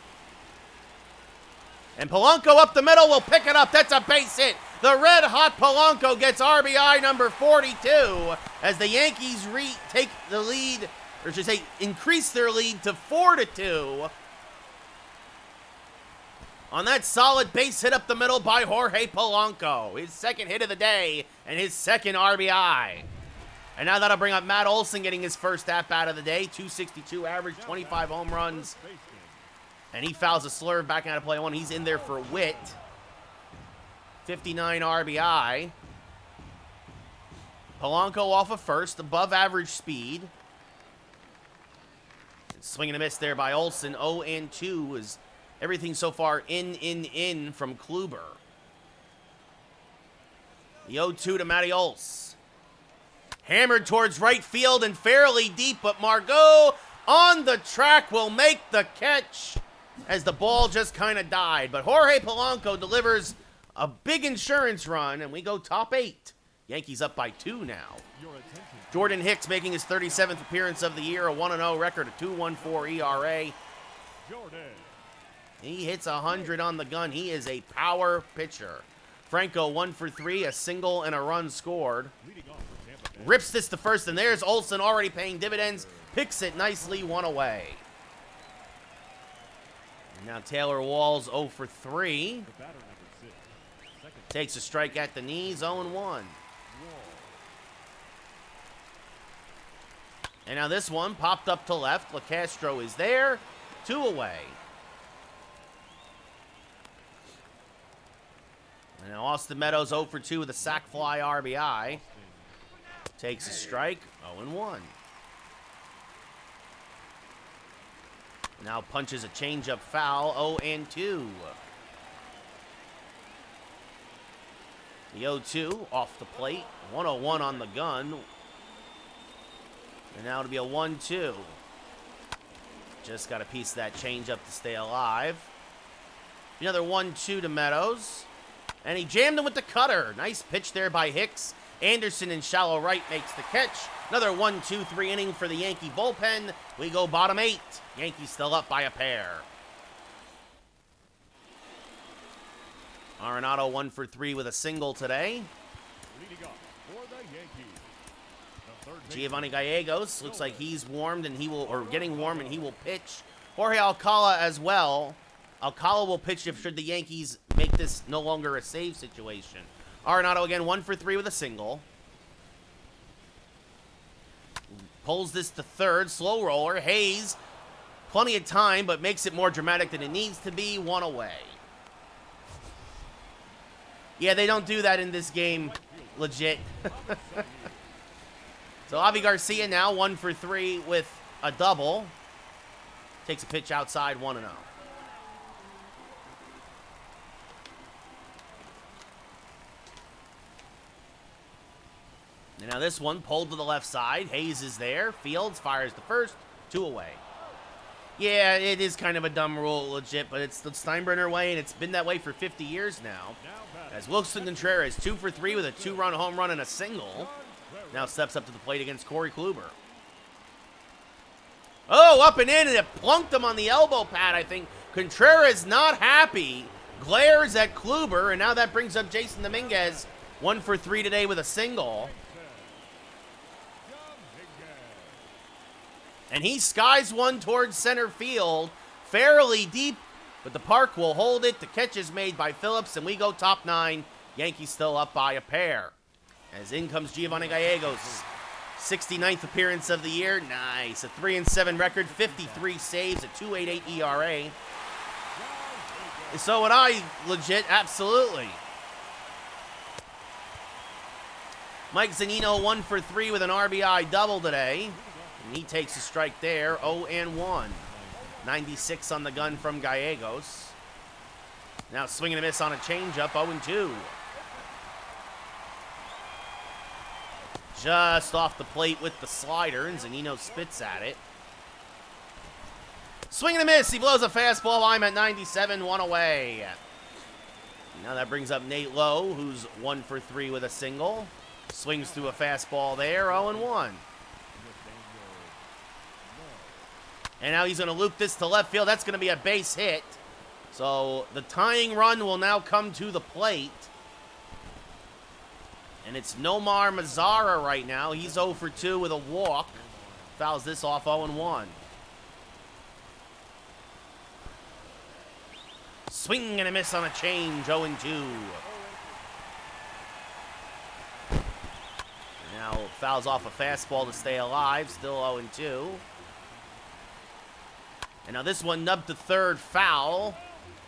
Speaker 1: And Polanco up the middle will pick it up. That's a base hit. The red-hot Polanco gets RBI number 42 as the Yankees take the lead, or should say increase their lead to 4-2. On that solid base hit up the middle by Jorge Polanco. His second hit of the day and his second RBI. And now that'll bring up Matt Olson getting his first at-bat of the day. 262 average, 25 home runs. And he fouls a slurve back out of play 1. He's in there for Witt. 59 RBI. Polanco off of first, above average speed. Swing and a miss there by Olsen. 0-2 is everything so far in from Kluber. The 0-2 to Matty Olse. Hammered towards right field and fairly deep, but Margot on the track will make the catch as the ball just kind of died. But Jorge Polanco delivers a big insurance run, and we go top 8. Yankees up by 2 now. Jordan Hicks making his 37th appearance of the year, a 1-0 record, a 2.14 ERA. He hits 100 on the gun. He is a power pitcher. Franco 1 for 3, a single and a run scored. Rips this to first, and there's Olsen already paying dividends. Picks it nicely, 1 away. And now Taylor Walls 0 for 3. Takes a strike at the knees, 0-1. And now this one popped up to left. LeCastro is there. 2 away. And now Austin Meadows 0 for 2 with a sac fly RBI. Takes a strike. 0-1. Now punches a changeup foul. 0-2. The 0-2 off the plate. 101 on the gun. And now it'll be a 1-2. Just got a piece of that changeup to stay alive. Another 1-2 to Meadows. And he jammed him with the cutter. Nice pitch there by Hicks. Anderson in shallow right makes the catch. Another 1-2-3 inning for the Yankee bullpen. We go bottom 8. Yankees still up by a pair. Arenado 1 for 3 with a single today. Giovanni Gallegos looks like he's warmed and he will, or getting warm and he will pitch. Jorge Alcala as well. Alcala will pitch if should the Yankees make this no longer a save situation. Arenado again 1 for 3 with a single. Pulls this to third, slow roller. Hayes, plenty of time, but makes it more dramatic than it needs to be. 1 away. Yeah, they don't do that in this game, legit. So Avi Garcia now 1 for 3 with a double. Takes a pitch outside, 1-0. And now this one pulled to the left side. Hayes is there. Fields fires the first. 2 away. Yeah, it is kind of a dumb rule, legit, but it's the Steinbrenner way, and it's been that way for 50 years now. As Wilson Contreras 2 for 3 with a 2-run home run and a single. Now steps up to the plate against Corey Kluber. Oh, up and in, and it plunked him on the elbow pad, I think. Contreras not happy. Glares at Kluber, and now that brings up Jason Dominguez. 1 for 3 today with a single. And he skies one towards center field. Fairly deep, but the park will hold it. The catch is made by Phillips, and we go top 9. Yankees still up by a pair. As in comes Giovanni Gallegos. 69th appearance of the year. Nice. A 3-7 record, 53 saves, a 2.88 ERA. So would I, legit, absolutely. Mike Zunino 1 for 3 with an RBI double today. And he takes a strike there, 0-1. 96 on the gun from Gallegos. Now swing and a miss on a changeup, 0-2. Just off the plate with the slider, and Zunino spits at it. Swing and a miss. He blows a fastball. I'm at 97, 1 away. Now that brings up Nate Lowe, who's 1 for 3 with a single. Swings through a fastball there, 0-1. And now he's going to loop this to left field. That's going to be a base hit. So the tying run will now come to the plate. And it's Nomar Mazara right now. He's 0 for 2 with a walk. Fouls this off, 0-1. Swing and a miss on a change, 0-2. Now fouls off a fastball to stay alive, still 0-2. And now this one nubbed to third, foul.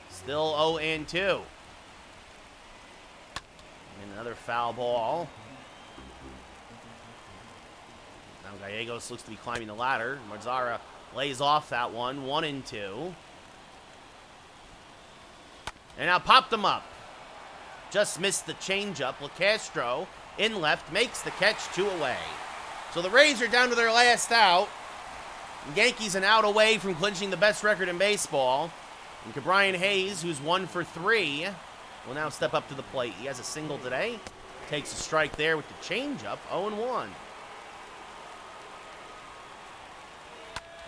Speaker 1: Still 0-2. And another foul ball. Now Gallegos looks to be climbing the ladder. Mazzara lays off that one, 1-2. And now popped them up. Just missed the changeup. LaCastro in left makes the catch, 2 away. So the Rays are down to their last out. Yankees an out away from clinching the best record in baseball. And Ke'Bryan Hayes, who's 1 for 3, will now step up to the plate. He has a single today. Takes a strike there with the changeup, 0-1.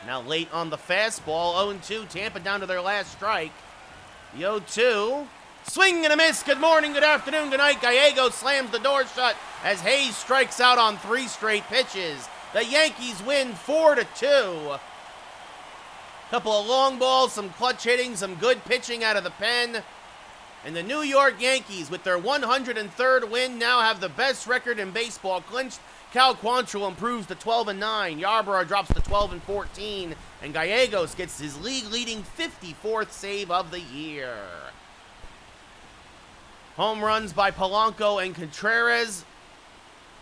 Speaker 1: Now late on the fastball, 0-2. Tampa down to their last strike. The 0-2. Swing and a miss. Good morning, good afternoon, good night. Gallegos slams the door shut as Hayes strikes out on 3 straight pitches. The Yankees win 4-2. Couple of long balls, some clutch hitting, some good pitching out of the pen. And the New York Yankees, with their 103rd win, now have the best record in baseball clinched. Cal Quantrill improves to 12-9. Yarborough drops to 12-14. And Gallegos gets his league-leading 54th save of the year. Home runs by Polanco and Contreras.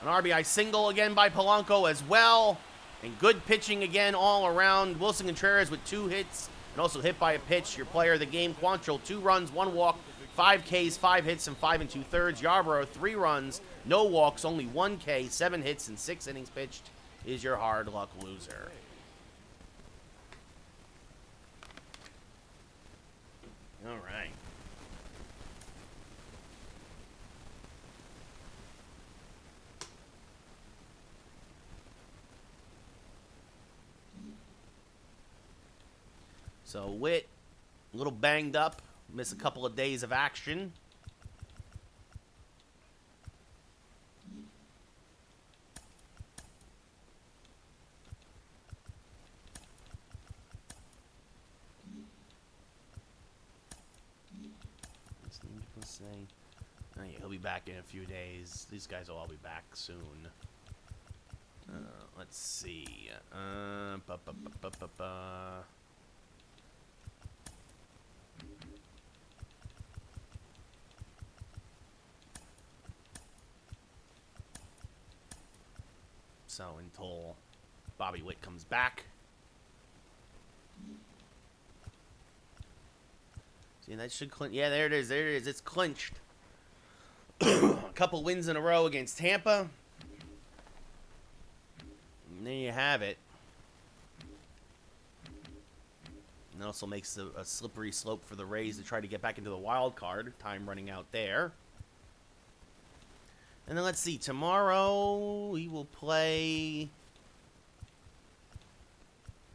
Speaker 1: An RBI single again by Polanco as well. And good pitching again all around. Wilson Contreras with 2 hits and also hit by a pitch. Your player of the game, Quantrill, 2 runs, 1 walk, 5 Ks, 5 hits, and 5 2/3. Yarborough, 3 runs, no walks, only 1 K, 7 hits, and 6 innings pitched. Is your hard luck loser. All right. So Witt, a little banged up, missed a couple of days of action. Oh, yeah, he'll be back in a few days. These guys will all be back soon. Let's see. So until Bobby Witt comes back. See, that should clinch. Yeah, there it is. There it is. It's clinched. A couple wins in a row against Tampa. And there you have it. And that also makes a slippery slope for the Rays to try to get back into the wild card. Time running out there. And then let's see. Tomorrow we will play.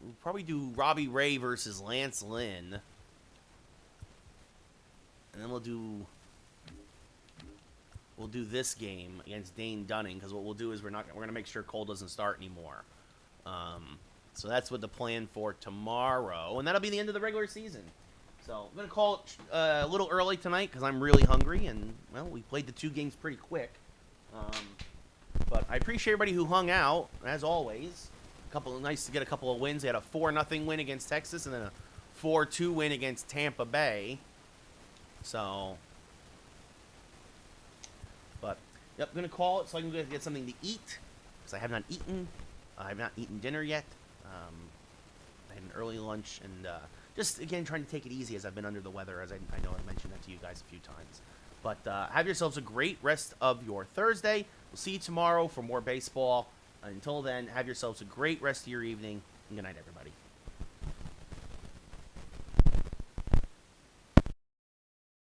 Speaker 1: We'll probably do Robbie Ray versus Lance Lynn. And then we'll do this game against Dane Dunning, because what we'll do is we're gonna make sure Cole doesn't start anymore. So that's what the plan for tomorrow, and that'll be the end of the regular season. So I'm gonna call it a little early tonight because I'm really hungry, and well, we played the 2 games pretty quick. But I appreciate everybody who hung out as always. Nice to get a couple of wins. They had a 4-0 win against Texas, and then a 4-2 win against Tampa Bay. So, but, yep, I'm going to call it so I can get something to eat, because I have not eaten. I have not eaten dinner yet. I had an early lunch, and just, again, trying to take it easy as I've been under the weather, as I know I mentioned that to you guys a few times. But have yourselves a great rest of your Thursday. We'll see you tomorrow for more baseball. Until then, have yourselves a great rest of your evening, and good night, everybody.